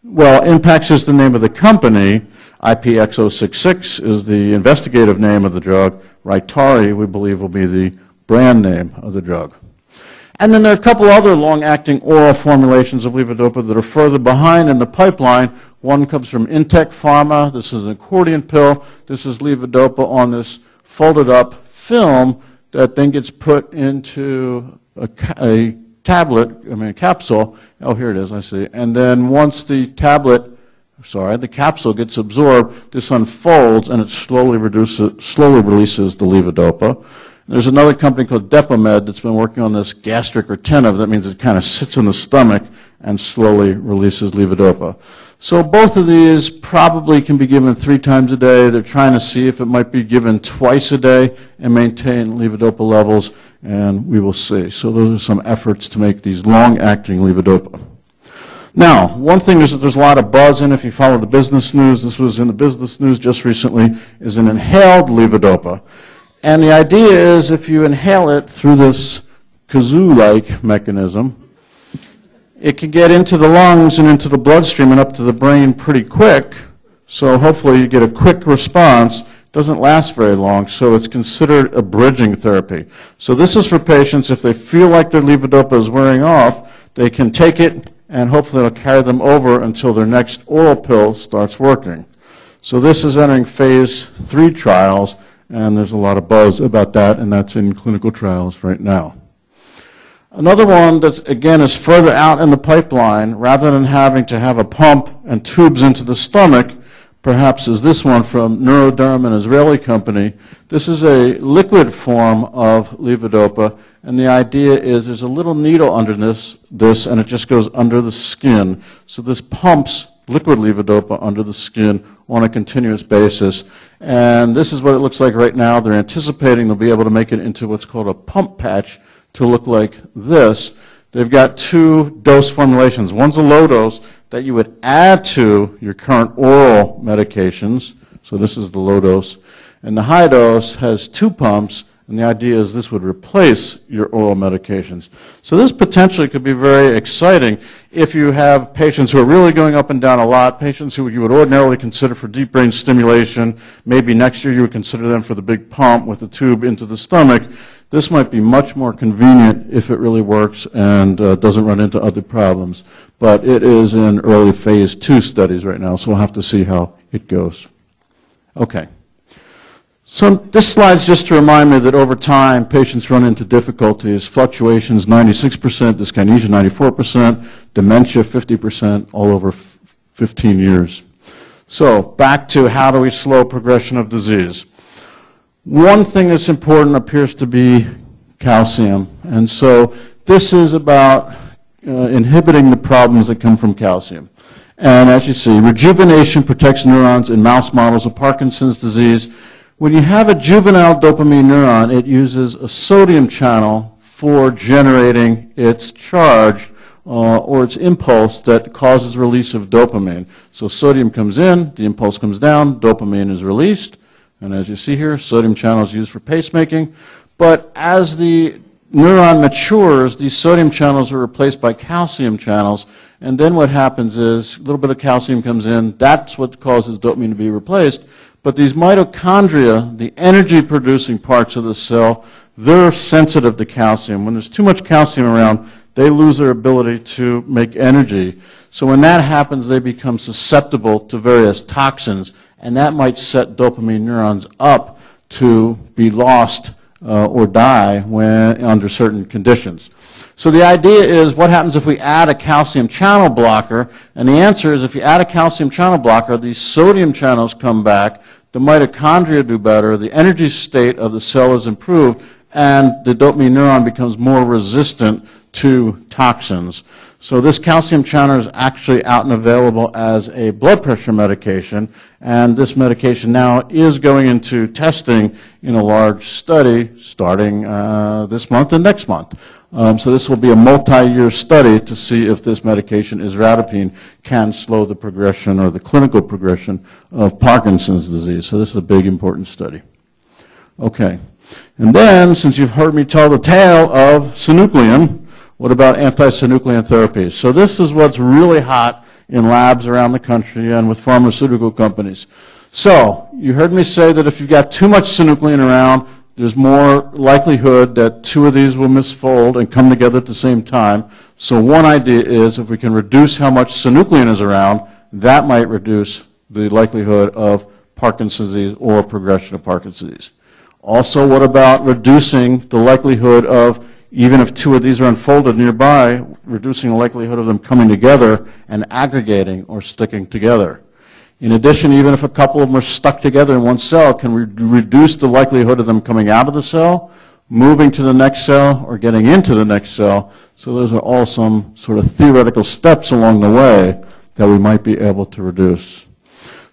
Well, Impax is the name of the company. IPX066 is the investigative name of the drug. Rytary, we believe, will be the brand name of the drug. And then there are a couple other long-acting oral formulations of levodopa that are further behind in the pipeline. One comes from Intec Pharma. This is an Accordian Pill. This is levodopa on this folded-up film that then gets put into a capsule. Oh, here it is, I see. And then once the capsule gets absorbed, this unfolds and it slowly releases the levodopa. There's another company called Dopamine that's been working on this gastric retentive. That means it kind of sits in the stomach and slowly releases levodopa. So both of these probably can be given 3 times a day. They're trying to see if it might be given twice a day and maintain levodopa levels, and we will see. So those are some efforts to make these long-acting levodopa. Now, one thing is that there's a lot of buzz in, if you follow the business news, this was in the business news just recently, is an inhaled levodopa. And the idea is if you inhale it through this kazoo-like mechanism. It can get into the lungs and into the bloodstream and up to the brain pretty quick, so hopefully you get a quick response. It doesn't last very long, so it's considered a bridging therapy. So this is for patients, if they feel like their levodopa is wearing off, they can take it and hopefully it'll carry them over until their next oral pill starts working. So this is entering phase 3 trials, and there's a lot of buzz about that, and that's in clinical trials right now. Another one that, again, is further out in the pipeline, rather than having to have a pump and tubes into the stomach, perhaps is this one from Neuroderm, an Israeli company. This is a liquid form of levodopa, and the idea is there's a little needle under this, and it just goes under the skin. So this pumps liquid levodopa under the skin on a continuous basis. And this is what it looks like right now. They're anticipating they'll be able to make it into what's called a pump patch to look like this. They've got 2 dose formulations. One's a low dose that you would add to your current oral medications. So this is the low dose. And the high dose has 2 pumps, and the idea is this would replace your oral medications. So this potentially could be very exciting if you have patients who are really going up and down a lot, patients who you would ordinarily consider for deep brain stimulation. Maybe next year you would consider them for the big pump with the tube into the stomach. This might be much more convenient if it really works and doesn't run into other problems. But it is in early phase 2 studies right now, so we'll have to see how it goes. Okay. So this slide's just to remind me that over time, patients run into difficulties, fluctuations 96%, dyskinesia 94%, dementia 50%, all over 15 years. So back to how do we slow progression of disease. One thing that's important appears to be calcium, and so this is about inhibiting the problems that come from calcium. And as you see, rejuvenation protects neurons in mouse models of Parkinson's disease. When you have a juvenile dopamine neuron, it uses a sodium channel for generating its charge or its impulse that causes release of dopamine. So sodium comes in, the impulse comes down, dopamine is released. And as you see here, sodium channel is used for pacemaking. But as the neuron matures, these sodium channels are replaced by calcium channels. And then what happens is a little bit of calcium comes in. That's what causes dopamine to be replaced. But these mitochondria, the energy-producing parts of the cell, they're sensitive to calcium. When there's too much calcium around, they lose their ability to make energy. So when that happens, they become susceptible to various toxins, and that might set dopamine neurons up to be lost or die under certain conditions. So the idea is, what happens if we add a calcium channel blocker? And the answer is, if you add a calcium channel blocker, these sodium channels come back, the mitochondria do better, the energy state of the cell is improved, and the dopamine neuron becomes more resistant to toxins. So this calcium channel is actually out and available as a blood pressure medication, and this medication now is going into testing in a large study starting this month and next month. So this will be a multi-year study to see if this medication, isradipine, can slow the progression or the clinical progression of Parkinson's disease. So this is a big, important study. Okay. And then, since you've heard me tell the tale of synuclein, what about anti-synuclein therapies? So this is what's really hot in labs around the country and with pharmaceutical companies. So you heard me say that if you've got too much synuclein around, there's more likelihood that 2 of these will misfold and come together at the same time. So one idea is, if we can reduce how much synuclein is around, that might reduce the likelihood of Parkinson's disease or progression of Parkinson's disease. Also, what about reducing the likelihood of, even if 2 of these are unfolded nearby, reducing the likelihood of them coming together and aggregating or sticking together? In addition, even if a couple of them are stuck together in one cell, can we reduce the likelihood of them coming out of the cell, moving to the next cell, or getting into the next cell? So those are all some sort of theoretical steps along the way that we might be able to reduce.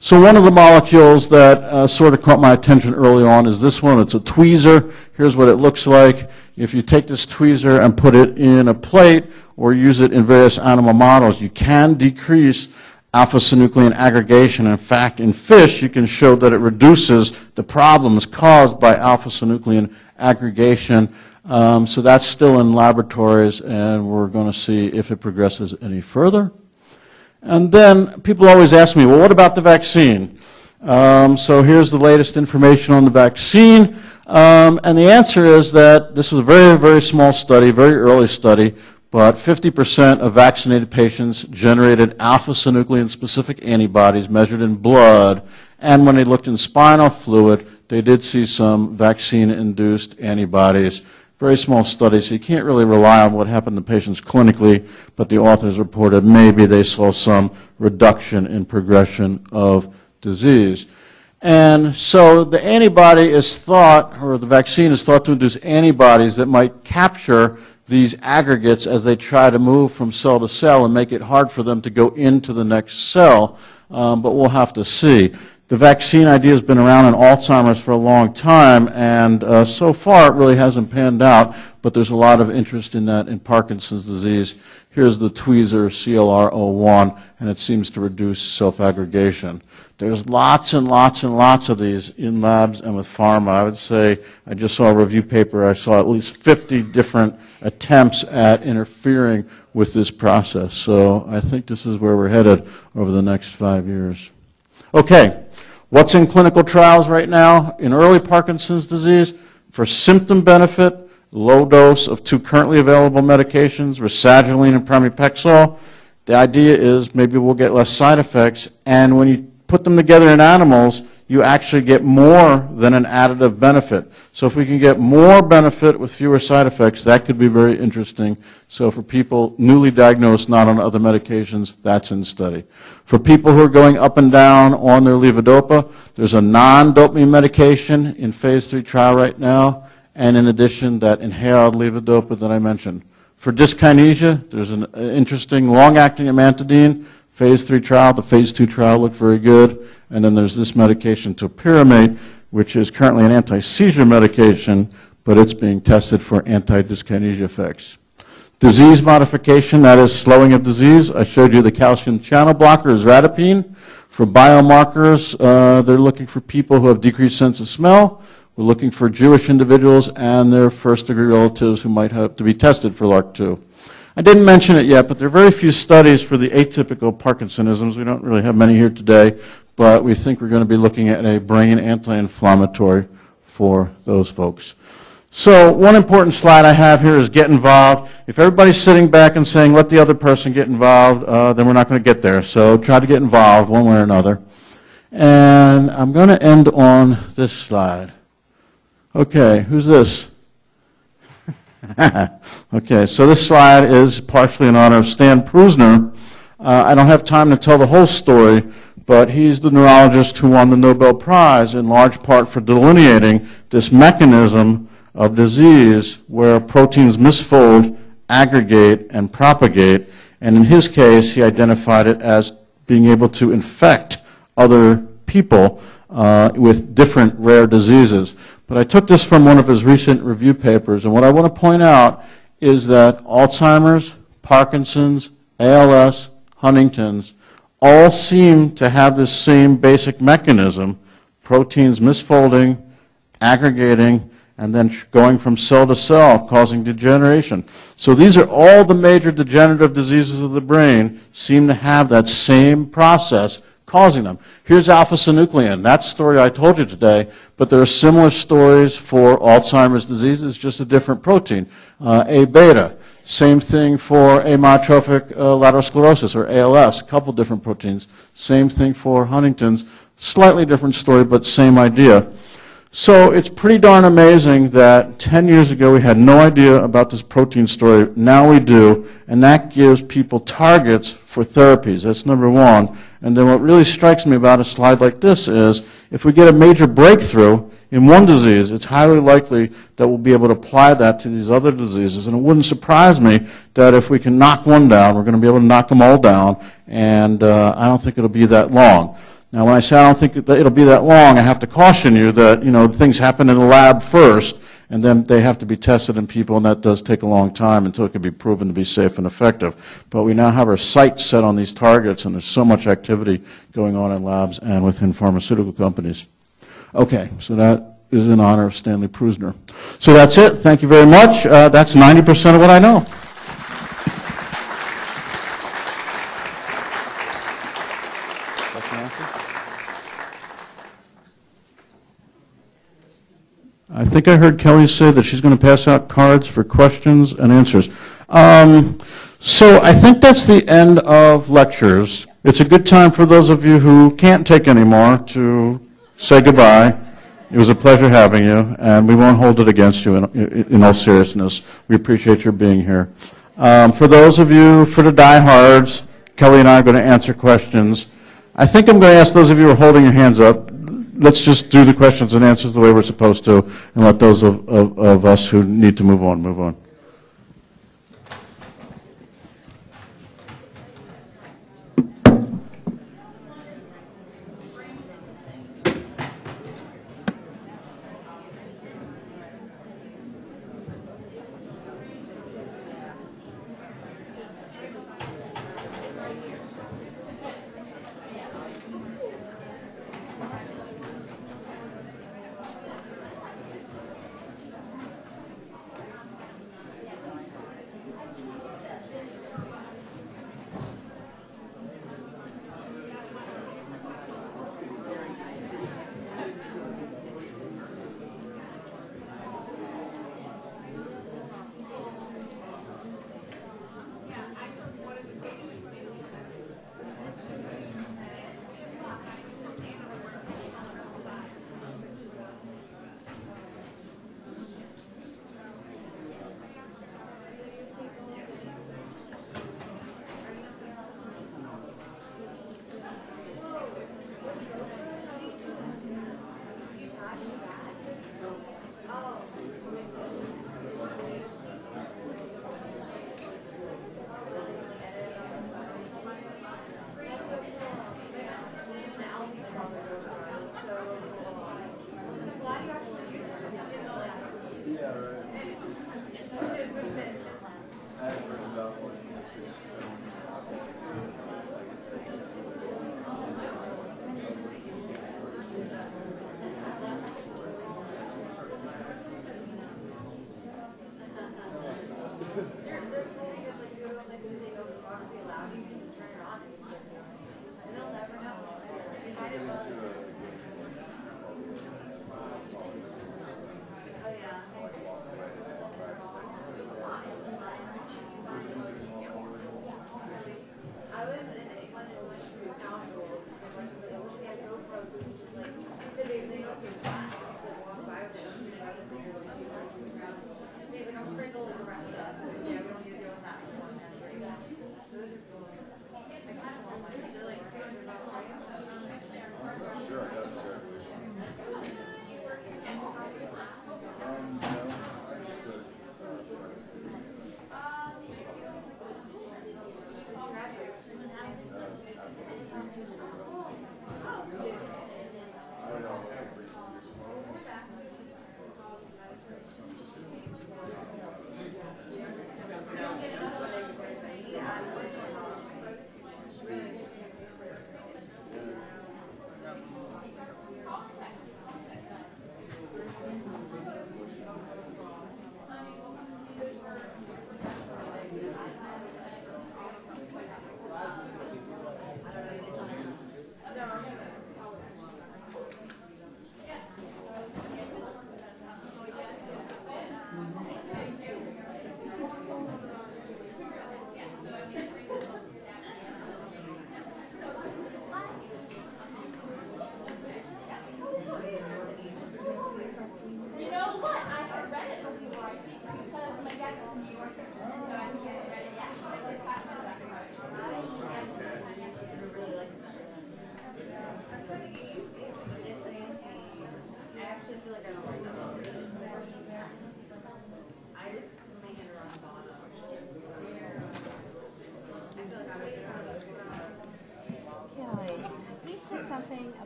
So one of the molecules that sort of caught my attention early on is this one. It's a tweezer. Here's what it looks like. If you take this tweezer and put it in a plate or use it in various animal models, you can decrease alpha-synuclein aggregation. In fact, in fish, you can show that it reduces the problems caused by alpha-synuclein aggregation So that's still in laboratories, and we're going to see if it progresses any further. And then people always ask me, well, what about the vaccine? So here's the latest information on the vaccine. And the answer is that this was a very, very small study, very early study, but 50% of vaccinated patients generated alpha-synuclein-specific antibodies measured in blood, and when they looked in spinal fluid, they did see some vaccine-induced antibodies. Very small study, so you can't really rely on what happened to patients clinically, but the authors reported maybe they saw some reduction in progression of disease. And so the antibody is thought, or the vaccine is thought to induce antibodies that might capture these aggregates as they try to move from cell to cell and make it hard for them to go into the next cell, but we'll have to see. The vaccine idea has been around in Alzheimer's for a long time, and so far it really hasn't panned out, but there's a lot of interest in that in Parkinson's disease. Here's the tweezer CLR01, and it seems to reduce self-aggregation. There's lots and lots and lots of these in labs and with pharma. I would say, I just saw a review paper, I saw at least 50 different attempts at interfering with this process. So I think this is where we're headed over the next 5 years. Okay. What's in clinical trials right now in early Parkinson's disease? For symptom benefit, low dose of 2 currently available medications, rasagiline and pramipexole. The idea is maybe we'll get less side effects, and when you put them together in animals, you actually get more than an additive benefit. So if we can get more benefit with fewer side effects, that could be very interesting. So for people newly diagnosed, not on other medications, that's in study. For people who are going up and down on their levodopa, there's a non-dopamine medication in phase 3 trial right now, and in addition, that inhaled levodopa that I mentioned. For dyskinesia, there's an interesting long-acting amantadine, phase 3 trial. The phase 2 trial looked very good. And then there's this medication, topiramate, which is currently an anti-seizure medication, but it's being tested for anti-dyskinesia effects. Disease modification, that is slowing of disease. I showed you the calcium channel blocker is ratapine. For biomarkers, they're looking for people who have decreased sense of smell. We're looking for Jewish individuals and their first-degree relatives who might have to be tested for LRRK2. I didn't mention it yet, but there are very few studies for the atypical Parkinsonisms. We don't really have many here today, but we think we're going to be looking at a brain anti-inflammatory for those folks. So one important slide I have here is get involved. If everybody's sitting back and saying, let the other person get involved, then we're not going to get there. So try to get involved one way or another. And I'm going to end on this slide. Okay, who's this? Okay, so this slide is partially in honor of Stan Prusner. I don't have time to tell the whole story, but he's the neurologist who won the Nobel Prize in large part for delineating this mechanism of disease where proteins misfold, aggregate, and propagate. And in his case, he identified it as being able to infect other people with different rare diseases. But I took this from one of his recent review papers, and what I want to point out is that Alzheimer's, Parkinson's, ALS, Huntington's all seem to have this same basic mechanism, proteins misfolding, aggregating, and then going from cell to cell, causing degeneration. So these are all the major degenerative diseases of the brain seem to have that same process causing them. Here's alpha-synuclein. That story I told you today, but there are similar stories for Alzheimer's disease. It's just a different protein. A-beta. Same thing for amyotrophic lateral sclerosis, or ALS, a couple different proteins. Same thing for Huntington's. Slightly different story, but same idea. So it's pretty darn amazing that 10 years ago we had no idea about this protein story. Now we do, and that gives people targets for therapies. That's number one. And then what really strikes me about a slide like this is if we get a major breakthrough in one disease, it's highly likely that we'll be able to apply that to these other diseases. And it wouldn't surprise me that if we can knock one down, we're going to be able to knock them all down, and I don't think it'll be that long. Now, when I say I don't think that it'll be that long, I have to caution you that, things happen in the lab first, and then they have to be tested in people, and that does take a long time until it can be proven to be safe and effective. But we now have our sights set on these targets, and there's so much activity going on in labs and within pharmaceutical companies. Okay, so that is in honor of Stanley Prusner. So that's it. Thank you very much. That's 90% of what I know. I think I heard Kelly say that she's going to pass out cards for questions and answers. So I think that's the end of lectures. It's a good time for those of you who can't take any more to say goodbye. It was a pleasure having you, and we won't hold it against you in all seriousness. We appreciate your being here. For those of you, for the diehards, Kelly and I are going to answer questions. I think I'm going to ask those of you who are holding your hands up, let's just do the questions and answers the way we're supposed to, and let those of us who need to move on, move on.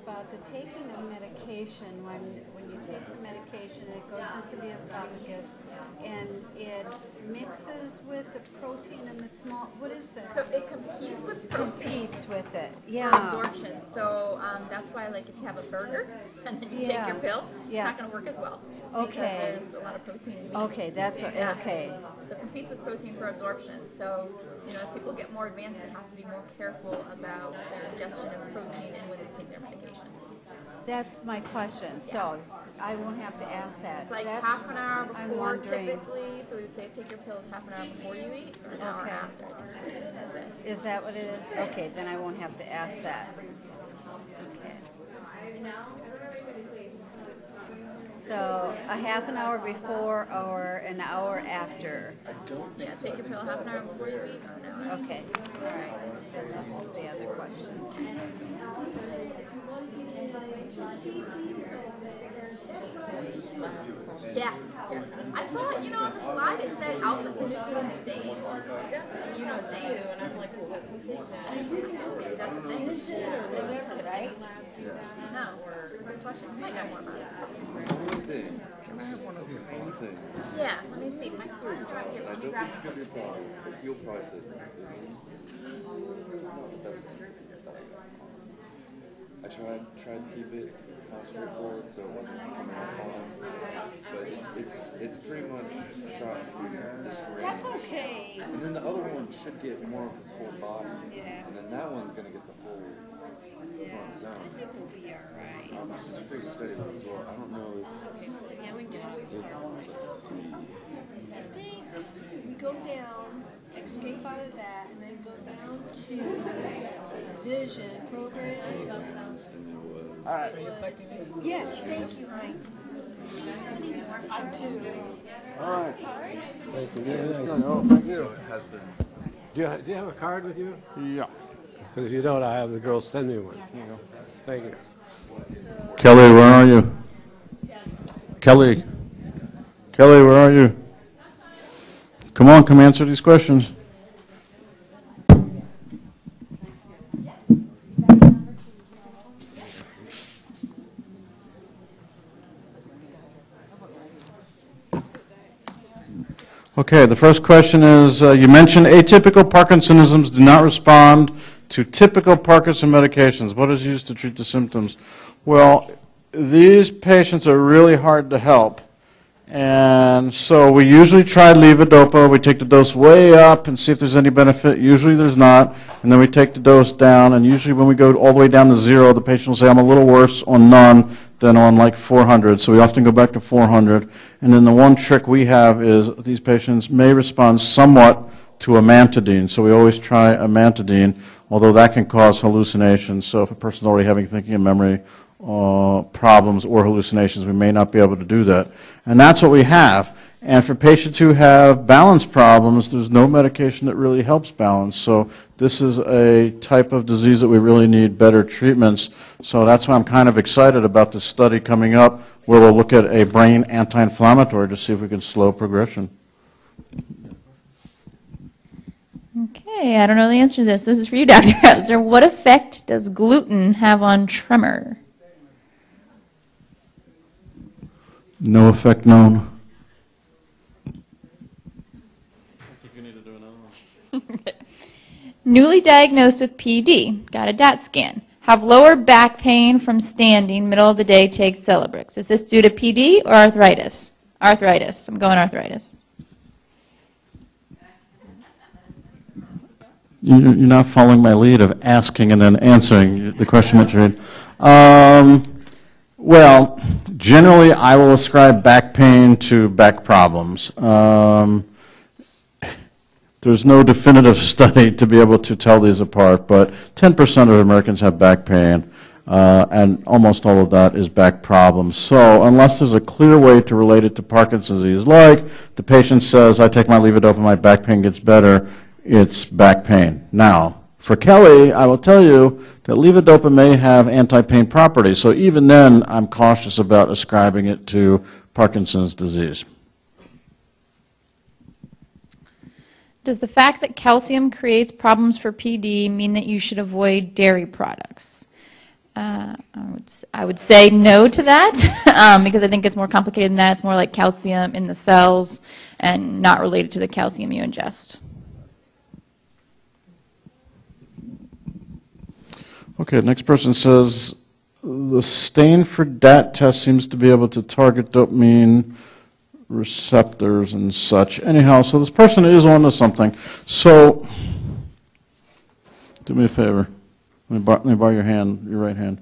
About the taking of medication, when you take the medication, it goes into the esophagus, and it mixes with the protein in the small, what is that? So it competes with protein Competes with it, for yeah. absorption. So that's why, like, if you have a burger and then you take your pill, it's not going to work as well. Okay. Because there's a lot of protein in meat. Okay, that's what, okay. So it competes with protein for absorption. So, you know, as people get more advanced, they have to be more careful about their ingestion of protein and when they take their medication. That's my question, so I won't have to ask that. It's like That's, half an hour I'm before wondering. typically, so we would say take your pills half an hour before you eat or an hour after. Is that what it is? Okay, then I won't have to ask that. Okay. So a half an hour before or an hour after? Yeah, take your pill half an hour before you eat or an hour after. Okay, all right. So that's the other question. Yeah. I saw, you know, on the slide it said alpha-synuclein stain. You know stain. And I'm like, is that something? Maybe that's a thing. Right? No. Good question. You might know more about it. One thing. Can I have one of your own things? Yeah, let me see. Mike's right here. I don't think it's going to be a problem, but you'll probably say that's I tried to keep it kind of straightforward so it wasn't coming up on him, but it's pretty much shot through this range. That's okay. And then the other one should get more of his whole body, Yeah. and then that one's going to get the whole front zone. I think we'll be all right. It's a pretty steady one as well. I don't know if Okay, so yeah, we can get it. let's see. I think we go down, escape out of that, and then go down to vision programs. All right. Yes, thank you, Mike. I do. All right. Thank you. So it has been. Do you have a card with you? Yeah. Because if you don't, I have the girls send me one. Here you go. Thank you. Kelly, where are you? Kelly. Kelly, where are you? Come on, come answer these questions. Okay, the first question is, you mentioned atypical Parkinsonisms do not respond to typical Parkinson medications. What is used to treat the symptoms? Well, these patients are really hard to help. And so we usually try levodopa. We take the dose way up and see if there's any benefit. Usually there's not. And then we take the dose down. And usually when we go all the way down to 0, the patient will say, I'm a little worse on none than on like 400. So we often go back to 400. And then the one trick we have is these patients may respond somewhat to amantadine. So we always try amantadine, although that can cause hallucinations. So if a person's already having thinking and memory problems or hallucinations, we may not be able to do that. And that's what we have. And for patients who have balance problems, there's no medication that really helps balance. So this is a type of disease that we really need better treatments. So that's why I'm kind of excited about this study coming up where we'll look at a brain anti-inflammatory to see if we can slow progression. Okay, I don't know the answer to this. This is for you, Dr. Hauser. What effect does gluten have on tremor? No effect known. Newly diagnosed with PD, got a DatScan, have lower back pain from standing, middle of the day, take Celebrix. Is this due to PD or arthritis? Arthritis. I'm going arthritis. You're not following my lead of asking and then answering the question that you read. Well, generally I will ascribe back pain to back problems. There's no definitive study to be able to tell these apart, but 10% of Americans have back pain, and almost all of that is back problems. So unless there's a clear way to relate it to Parkinson's disease, like the patient says, I take my levodopa, my back pain gets better, it's back pain. Now, for Kelly, I will tell you that levodopa may have anti-pain properties, so even then I'm cautious about ascribing it to Parkinson's disease. Does the fact that calcium creates problems for PD mean that you should avoid dairy products? I would say no to that because I think it's more complicated than that. It's more like calcium in the cells and not related to the calcium you ingest. Okay, next person says, the Stanford DAT test seems to be able to target dopamine receptors and such. Anyhow, so this person is onto something. So, do me a favor. Let me borrow your hand, your right hand.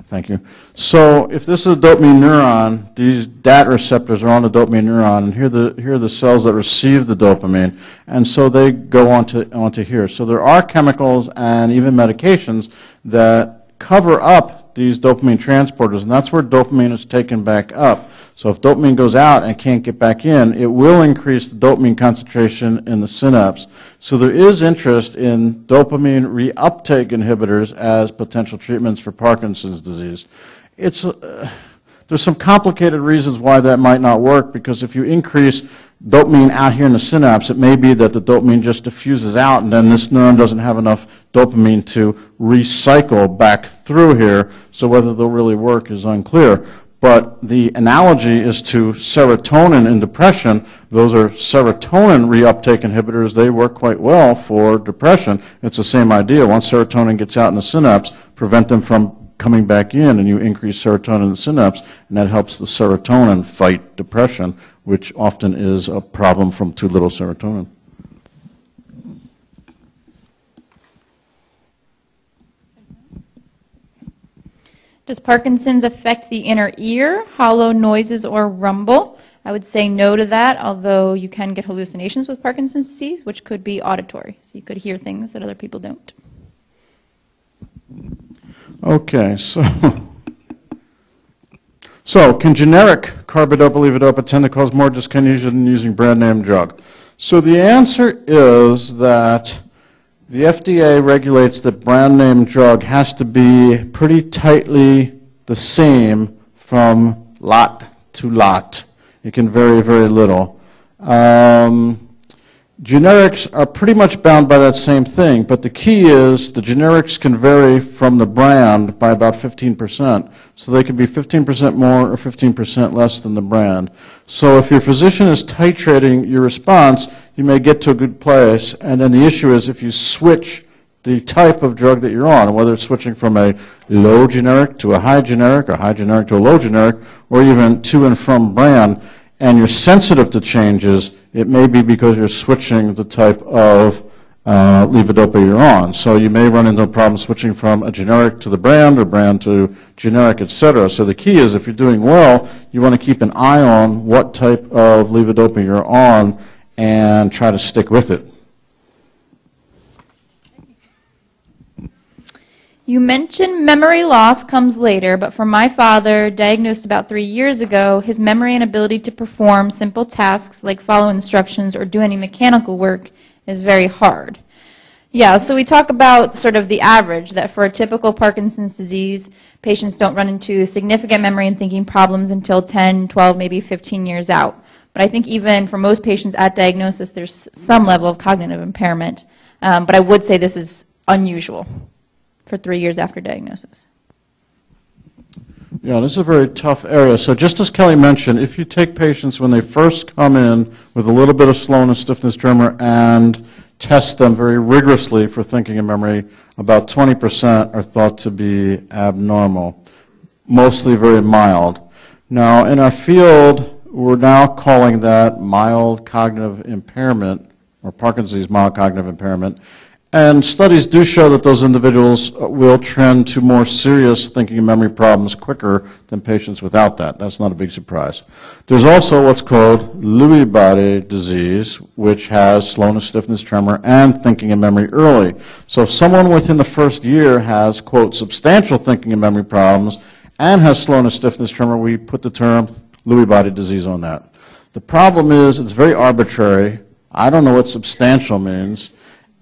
Thank you. So if this is a dopamine neuron, these DAT receptors are on the dopamine neuron, and here are the cells that receive the dopamine, and so they go onto here. So there are chemicals and even medications that cover up these dopamine transporters, and that's where dopamine is taken back up. So if dopamine goes out and can't get back in, it will increase the dopamine concentration in the synapse. So there is interest in dopamine reuptake inhibitors as potential treatments for Parkinson's disease. There's some complicated reasons why that might not work, because if you increase dopamine out here in the synapse, it may be that the dopamine just diffuses out, and then this neuron doesn't have enough dopamine to recycle back through here, so whether they'll really work is unclear. But the analogy is to serotonin in depression. Those are serotonin reuptake inhibitors. They work quite well for depression. It's the same idea. Once serotonin gets out in the synapse, prevent them from coming back in, and you increase serotonin in the synapse, and that helps the serotonin fight depression, which often is a problem from too little serotonin. Does Parkinson's affect the inner ear, hollow noises, or rumble? I would say no to that, although you can get hallucinations with Parkinson's disease, which could be auditory. So you could hear things that other people don't. Okay, so can generic carbidopa levodopa tend to cause more dyskinesia than using brand name drug? So the answer is that the FDA regulates that brand name drug has to be pretty tightly the same from lot to lot. It can vary very little. Generics are pretty much bound by that same thing, but the key is the generics can vary from the brand by about 15%. So they can be 15% more or 15% less than the brand. So if your physician is titrating your response, you may get to a good place, and then the issue is if you switch the type of drug that you're on, whether it's switching from a low generic to a high generic, or high generic to a low generic, or even to and from brand, and you're sensitive to changes, it may be because you're switching the type of levodopa you're on. So you may run into a problem switching from a generic to the brand or brand to generic, etc. So the key is if you're doing well, you want to keep an eye on what type of levodopa you're on and try to stick with it. You mentioned memory loss comes later, but for my father, diagnosed about 3 years ago, his memory and ability to perform simple tasks like follow instructions or do any mechanical work is very hard. Yeah, so we talk about sort of the average, that for a typical Parkinson's disease, patients don't run into significant memory and thinking problems until 10, 12, maybe 15 years out. But I think even for most patients at diagnosis, there's some level of cognitive impairment. But I would say this is unusual for 3 years after diagnosis. Yeah, this is a very tough area. So just as Kelly mentioned, if you take patients when they first come in with a little bit of slowness, stiffness, tremor, and test them very rigorously for thinking and memory, about 20% are thought to be abnormal, mostly very mild. Now, in our field, we're now calling that mild cognitive impairment, or Parkinson's mild cognitive impairment. And studies do show that those individuals will trend to more serious thinking and memory problems quicker than patients without that. That's not a big surprise. There's also what's called Lewy body disease, which has slowness, stiffness, tremor, and thinking and memory early. So if someone within the first year has, quote, substantial thinking and memory problems and has slowness, stiffness, tremor, we put the term Lewy body disease on that. The problem is it's very arbitrary. I don't know what substantial means.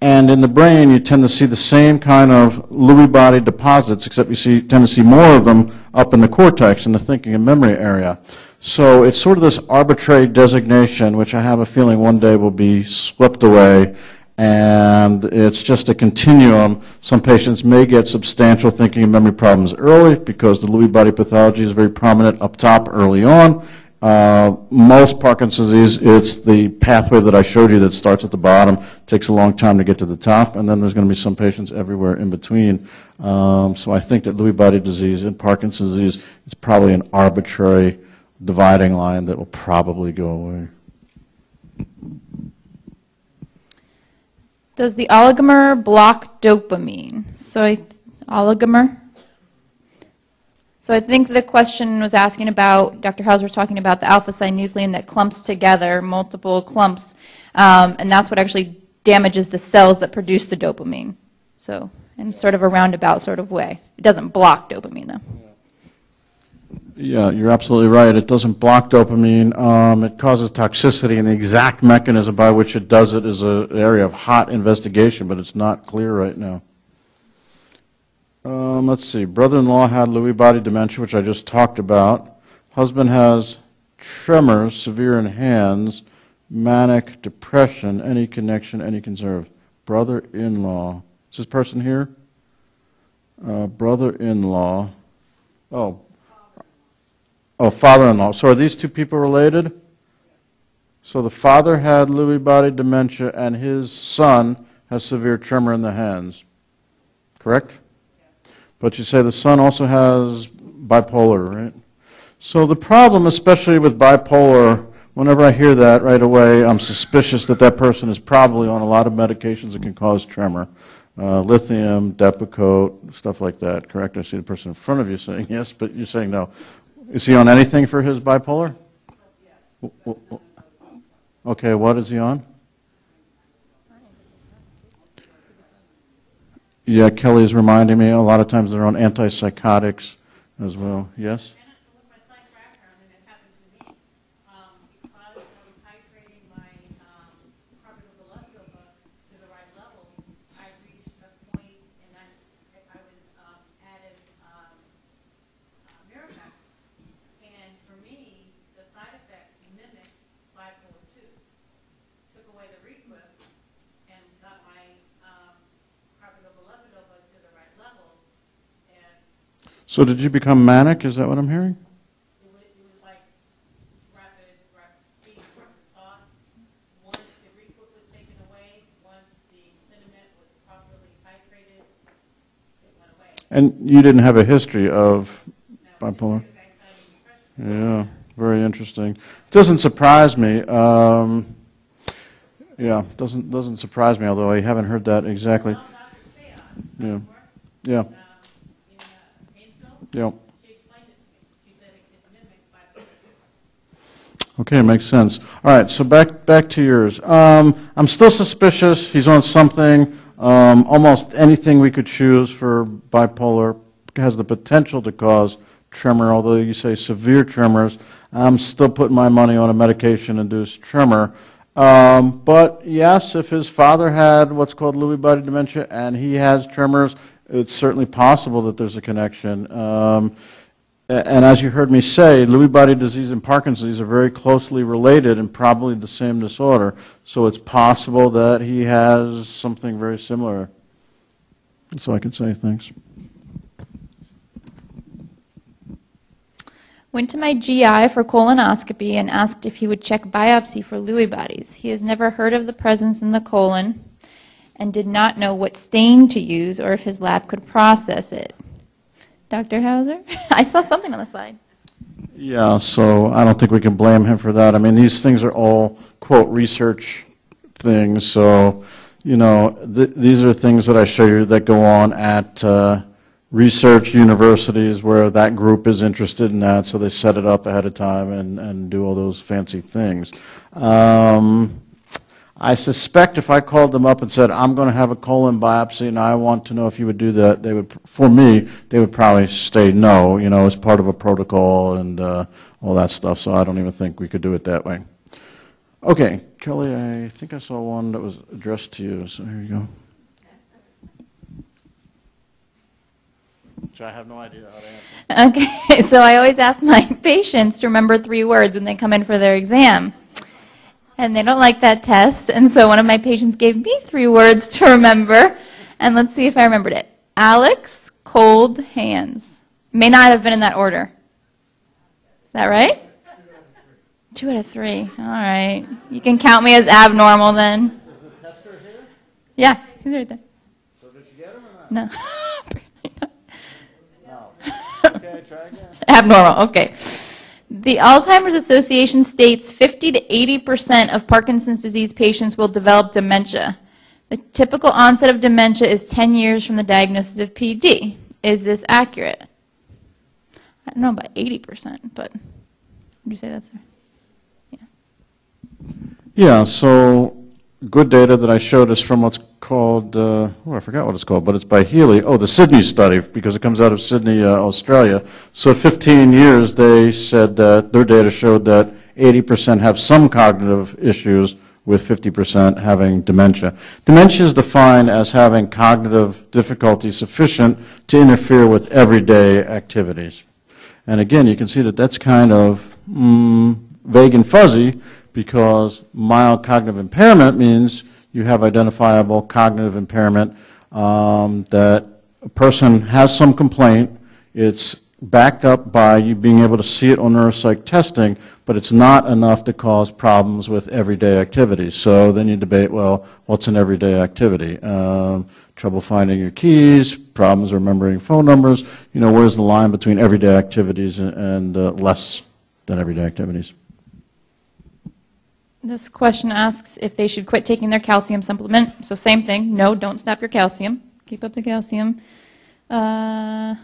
And in the brain, you tend to see the same kind of Lewy body deposits, except you tend to see more of them up in the cortex, in the thinking and memory area. So it's sort of this arbitrary designation, which I have a feeling one day will be swept away, And it's just a continuum. Some patients may get substantial thinking and memory problems early because the Lewy body pathology is very prominent up top early on. Most Parkinson's disease, it's the pathway that I showed you that starts at the bottom, takes a long time to get to the top, and then there's going to be some patients everywhere in between. So I think that Lewy body disease and Parkinson's disease is probably an arbitrary dividing line that will probably go away. Does the oligomer block dopamine? Oligomer? So I think the question was asking about, Dr. Hauser was talking about the alpha-synuclein that clumps together, multiple clumps, and that's what actually damages the cells that produce the dopamine. So in sort of a roundabout sort of way. It doesn't block dopamine, though. Yeah, you're absolutely right. It doesn't block dopamine. It causes toxicity, and the exact mechanism by which it does it is an area of hot investigation, but it's not clear right now. Let's see. Brother-in-law had Lewy body dementia, which I just talked about. Husband has tremors, severe in hands, manic depression, any connection, any concern. Brother-in-law. Is this person here? Brother-in-law. Oh, father-in-law. So are these two people related? So the father had Lewy body dementia, and his son has severe tremor in the hands. Correct? But you say the son also has bipolar, right? So the problem, especially with bipolar, whenever I hear that right away, I'm suspicious that that person is probably on a lot of medications that can cause tremor. Lithium, Depakote, stuff like that, correct? I see the person in front of you saying yes, but you're saying no. Is he on anything for his bipolar? Okay, what is he on? Yeah, Kelly is reminding me a lot of times they're on antipsychotics as well. Yes? So did you become manic? Is that what I'm hearing? It was like rapid speed, rapid thoughts. Once the requip was taken away, once the cinnamon was properly titrated, it went away. And you didn't have a history of bipolar? Yeah, very interesting. It doesn't surprise me. Yeah, doesn't surprise me, although I haven't heard that exactly. Yeah, yeah. Yeah. Okay, makes sense. All right, so back to yours. I'm still suspicious he's on something. Almost anything we could choose for bipolar has the potential to cause tremor, although you say severe tremors. I'm still putting my money on a medication-induced tremor. But yes, if his father had what's called Lewy body dementia and he has tremors, it's certainly possible that there's a connection. And as you heard me say, Lewy body disease and Parkinson's disease are very closely related and probably the same disorder. So it's possible that he has something very similar. That's all I can say. Thanks. Went to my GI for colonoscopy and asked if he would check biopsy for Lewy bodies. He has never heard of the presence in the colon and did not know what stain to use or if his lab could process it. Dr. Hauser? I saw something on the slide. Yeah, so I don't think we can blame him for that. I mean, these things are all, quote, research things. So, you know, these are things that I show you that go on at research universities where that group is interested in that, so they set it up ahead of time and do all those fancy things. I suspect if I called them up and said, I'm going to have a colon biopsy and I want to know if you would do that, they would, for me, they would probably say no, you know, as part of a protocol and all that stuff, so I don't even think we could do it that way. Okay, Kelly, I think I saw one that was addressed to you, so here you go. Which I have no idea how to answer. Okay, so I always ask my patients to remember 3 words when they come in for their exam. And they don't like that test. And so one of my patients gave me 3 words to remember. And let's see if I remembered it. Alex, cold hands. May not have been in that order. Is that right? 2 out of 3. All right. You can count me as abnormal then. Is the tester here? Yeah, he's right there. So did you get him or not? No. No. Okay, try again. Abnormal, okay. The Alzheimer's Association states 50 to 80% of Parkinson's disease patients will develop dementia. The typical onset of dementia is 10 years from the diagnosis of PD. Is this accurate? I don't know about 80%, but would you say that's yeah. Yeah, so good data that I showed is from what's called, I forgot what it's called, but it's by Healy. Oh, the Sydney study, because it comes out of Sydney, Australia. So at 15 years, they said that their data showed that 80% have some cognitive issues, with 50% having dementia. Dementia is defined as having cognitive difficulty sufficient to interfere with everyday activities. And again, you can see that that's kind of vague and fuzzy, because mild cognitive impairment means you have identifiable cognitive impairment, that a person has some complaint, it's backed up by you being able to see it on neuropsych testing, but it's not enough to cause problems with everyday activities. So then you debate, well, what's an everyday activity? Trouble finding your keys, problems remembering phone numbers, you know, where's the line between everyday activities and less than everyday activities? This question asks if they should quit taking their calcium supplement. So same thing, no, don't stop your calcium. Keep up the calcium. What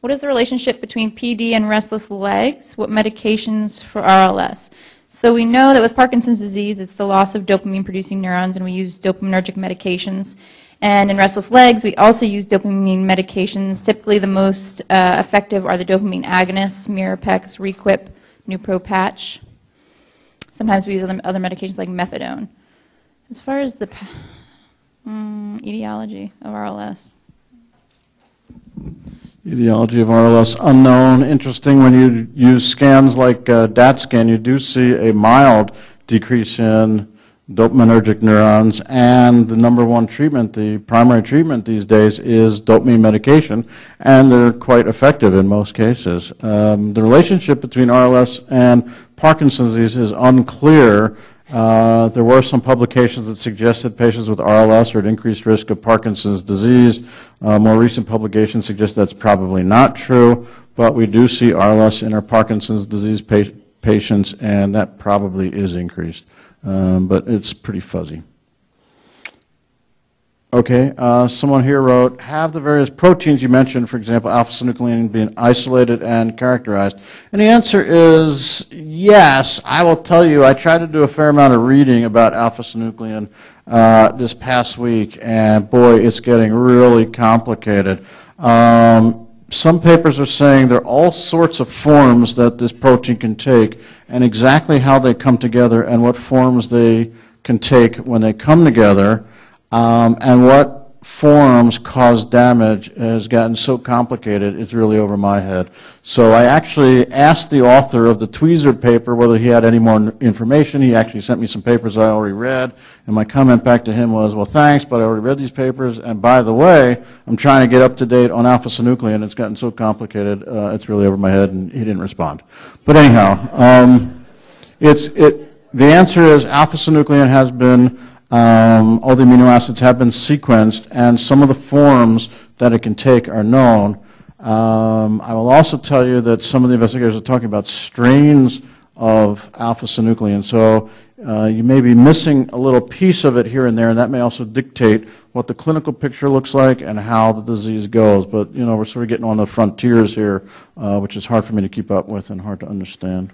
is the relationship between PD and restless legs? What medications for RLS? So we know that with Parkinson's disease, it's the loss of dopamine-producing neurons, and we use dopaminergic medications. And in restless legs, we also use dopamine medications. Typically, the most effective are the dopamine agonists, Mirapex, Requip, Nupro patch. Sometimes we use other medications like methadone. As far as the etiology of RLS. Etiology of RLS unknown. Interesting, when you use scans like DatScan, you do see a mild decrease in dopaminergic neurons, and the #1 treatment, the primary treatment these days, is dopamine medication, and they're quite effective in most cases. The relationship between RLS and Parkinson's disease is unclear. There were some publications that suggested patients with RLS are at increased risk of Parkinson's disease. More recent publications suggest that's probably not true, but we do see RLS in our Parkinson's disease patients, and that probably is increased. But it's pretty fuzzy. Okay, someone here wrote, have the various proteins you mentioned, for example, alpha-synuclein, been isolated and characterized? And the answer is yes. I will tell you, I tried to do a fair amount of reading about alpha-synuclein this past week, and boy, it's getting really complicated. Some papers are saying there are all sorts of forms that this protein can take, and exactly how they come together and what forms they can take when they come together, and what forms cause damage has gotten so complicated, it's really over my head. So I actually asked the author of the Tweezer paper whether he had any more information. He actually sent me some papers I already read, and my comment back to him was, well, thanks, but I already read these papers, and by the way, I'm trying to get up to date on alpha-synuclein. It's gotten so complicated, it's really over my head, and he didn't respond. But anyhow, the answer is alpha-synuclein has been all the amino acids have been sequenced, and some of the forms that it can take are known. I will also tell you that some of the investigators are talking about strains of alpha-synuclein, so you may be missing a little piece of it here and there, and that may also dictate what the clinical picture looks like and how the disease goes. But, you know, we're sort of getting on the frontiers here, which is hard for me to keep up with and hard to understand.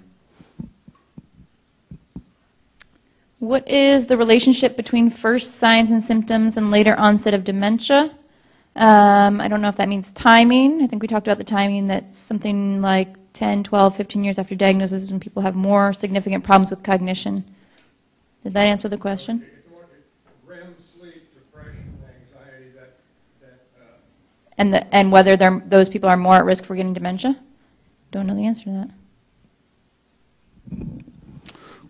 What is the relationship between first signs and symptoms and later onset of dementia? I don't know if that means timing. I think we talked about the timing, that something like 10, 12, 15 years after diagnosis is when people have more significant problems with cognition. Did that answer the question? REM sleep, depression, anxiety, And whether those people are more at risk for getting dementia? Don't know the answer to that.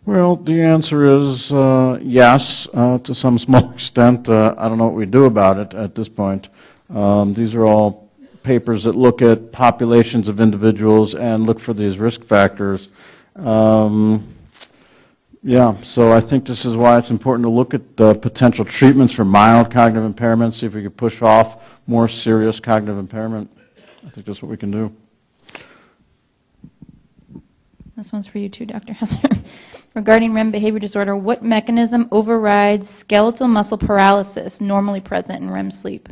Well, the answer is yes, to some small extent. I don't know what we do about it at this point. These are all papers that look at populations of individuals and look for these risk factors. Yeah, so I think this is why it's important to look at the potential treatments for mild cognitive impairment, see if we could push off more serious cognitive impairment. I think that's what we can do. This one's for you too, Dr. Hauser. Regarding REM behavior disorder, what mechanism overrides skeletal muscle paralysis normally present in REM sleep?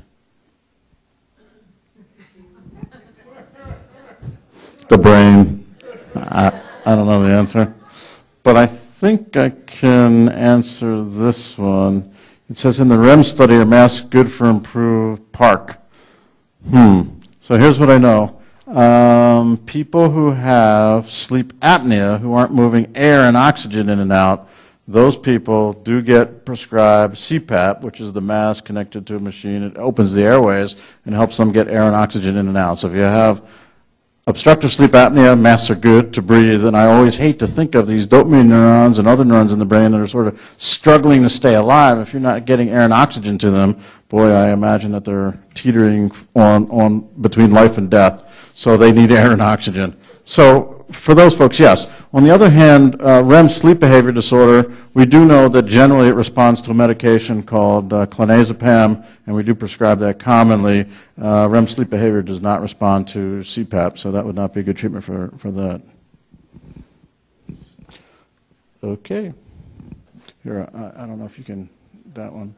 The brain. I don't know the answer. But I think I can answer this one. It says in the REM study, are masks good for improved PARC? So here's what I know. People who have sleep apnea, who aren't moving air and oxygen in and out, those people do get prescribed CPAP, which is the mask connected to a machine. It opens the airways and helps them get air and oxygen in and out. So if you have obstructive sleep apnea, masks are good to breathe, and I always hate to think of these dopamine neurons and other neurons in the brain that are sort of struggling to stay alive. If you're not getting air and oxygen to them, boy, I imagine that they're teetering on between life and death. So they need air and oxygen. So for those folks, yes. On the other hand, REM sleep behavior disorder, we do know that generally it responds to a medication called clonazepam, and we do prescribe that commonly. REM sleep behavior does not respond to CPAP, so that would not be a good treatment for that. Okay. Here, I don't know if you can, that one.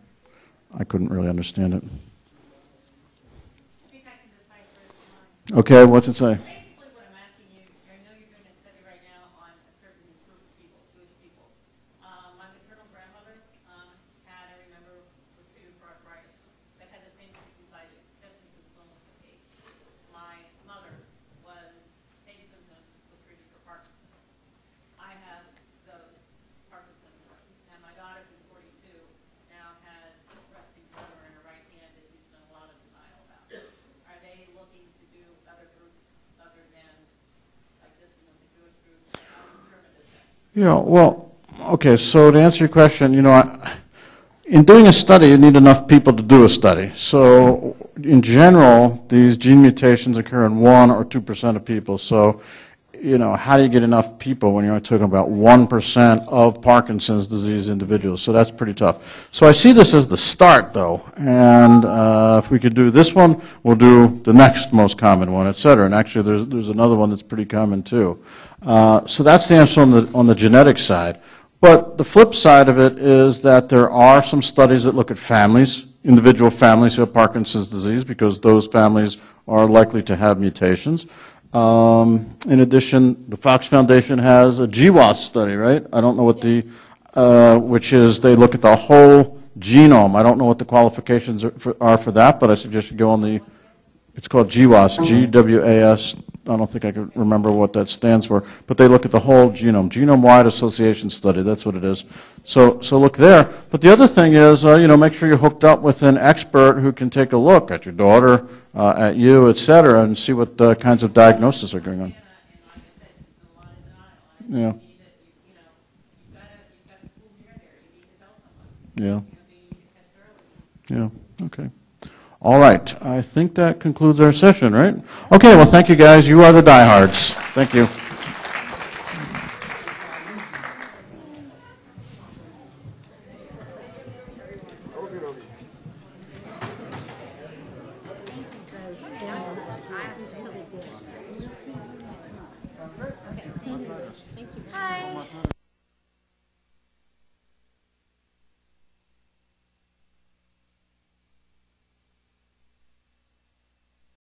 I couldn't really understand it. Okay, what's it say? Basically what I'm asking you, I know you're doing a study right now on a certain group of people, Jewish people. My maternal grandmother had, I remember, was treated for arthritis. They had the same symptoms I do, symptoms of simplified. My mother was, same symptoms, was treated for Parkinson. I have those Parkinson, and my daughter, who's 42, now has resting tremor in her right hand that she's done a lot of denial about. Are they looking to do other groups other than like this one, the Jewish group? How determined is that? Yeah, well, okay, so to answer your question, you know, in doing a study, you need enough people to do a study. So in general, these gene mutations occur in 1 or 2% of people. So, you know, how do you get enough people when you're only talking about 1% of Parkinson's disease individuals? So that's pretty tough. So I see this as the start, though. And if we could do this one, we'll do the next most common one, et cetera. And actually, there's another one that's pretty common, too. So that's the answer on the genetic side. But the flip side of it is that there are some studies that look at families, individual families who have Parkinson's disease, because those families are likely to have mutations. In addition, the Fox Foundation has a GWAS study, right? I don't know what the, which is they look at the whole genome. I don't know what the qualifications are for that, but I suggest you go on the, it's called GWAS, G-W-A-S. I don't think I can remember what that stands for, but they look at the whole genome, genome-wide association study. That's what it is. So look there. But the other thing is, you know, make sure you're hooked up with an expert who can take a look at your daughter, at you, et cetera, and see what kinds of diagnoses are going on. Yeah. Yeah. Yeah. Okay. All right. I think that concludes our session, right? Okay. Well, thank you, guys. You are the diehards. Thank you. Hi.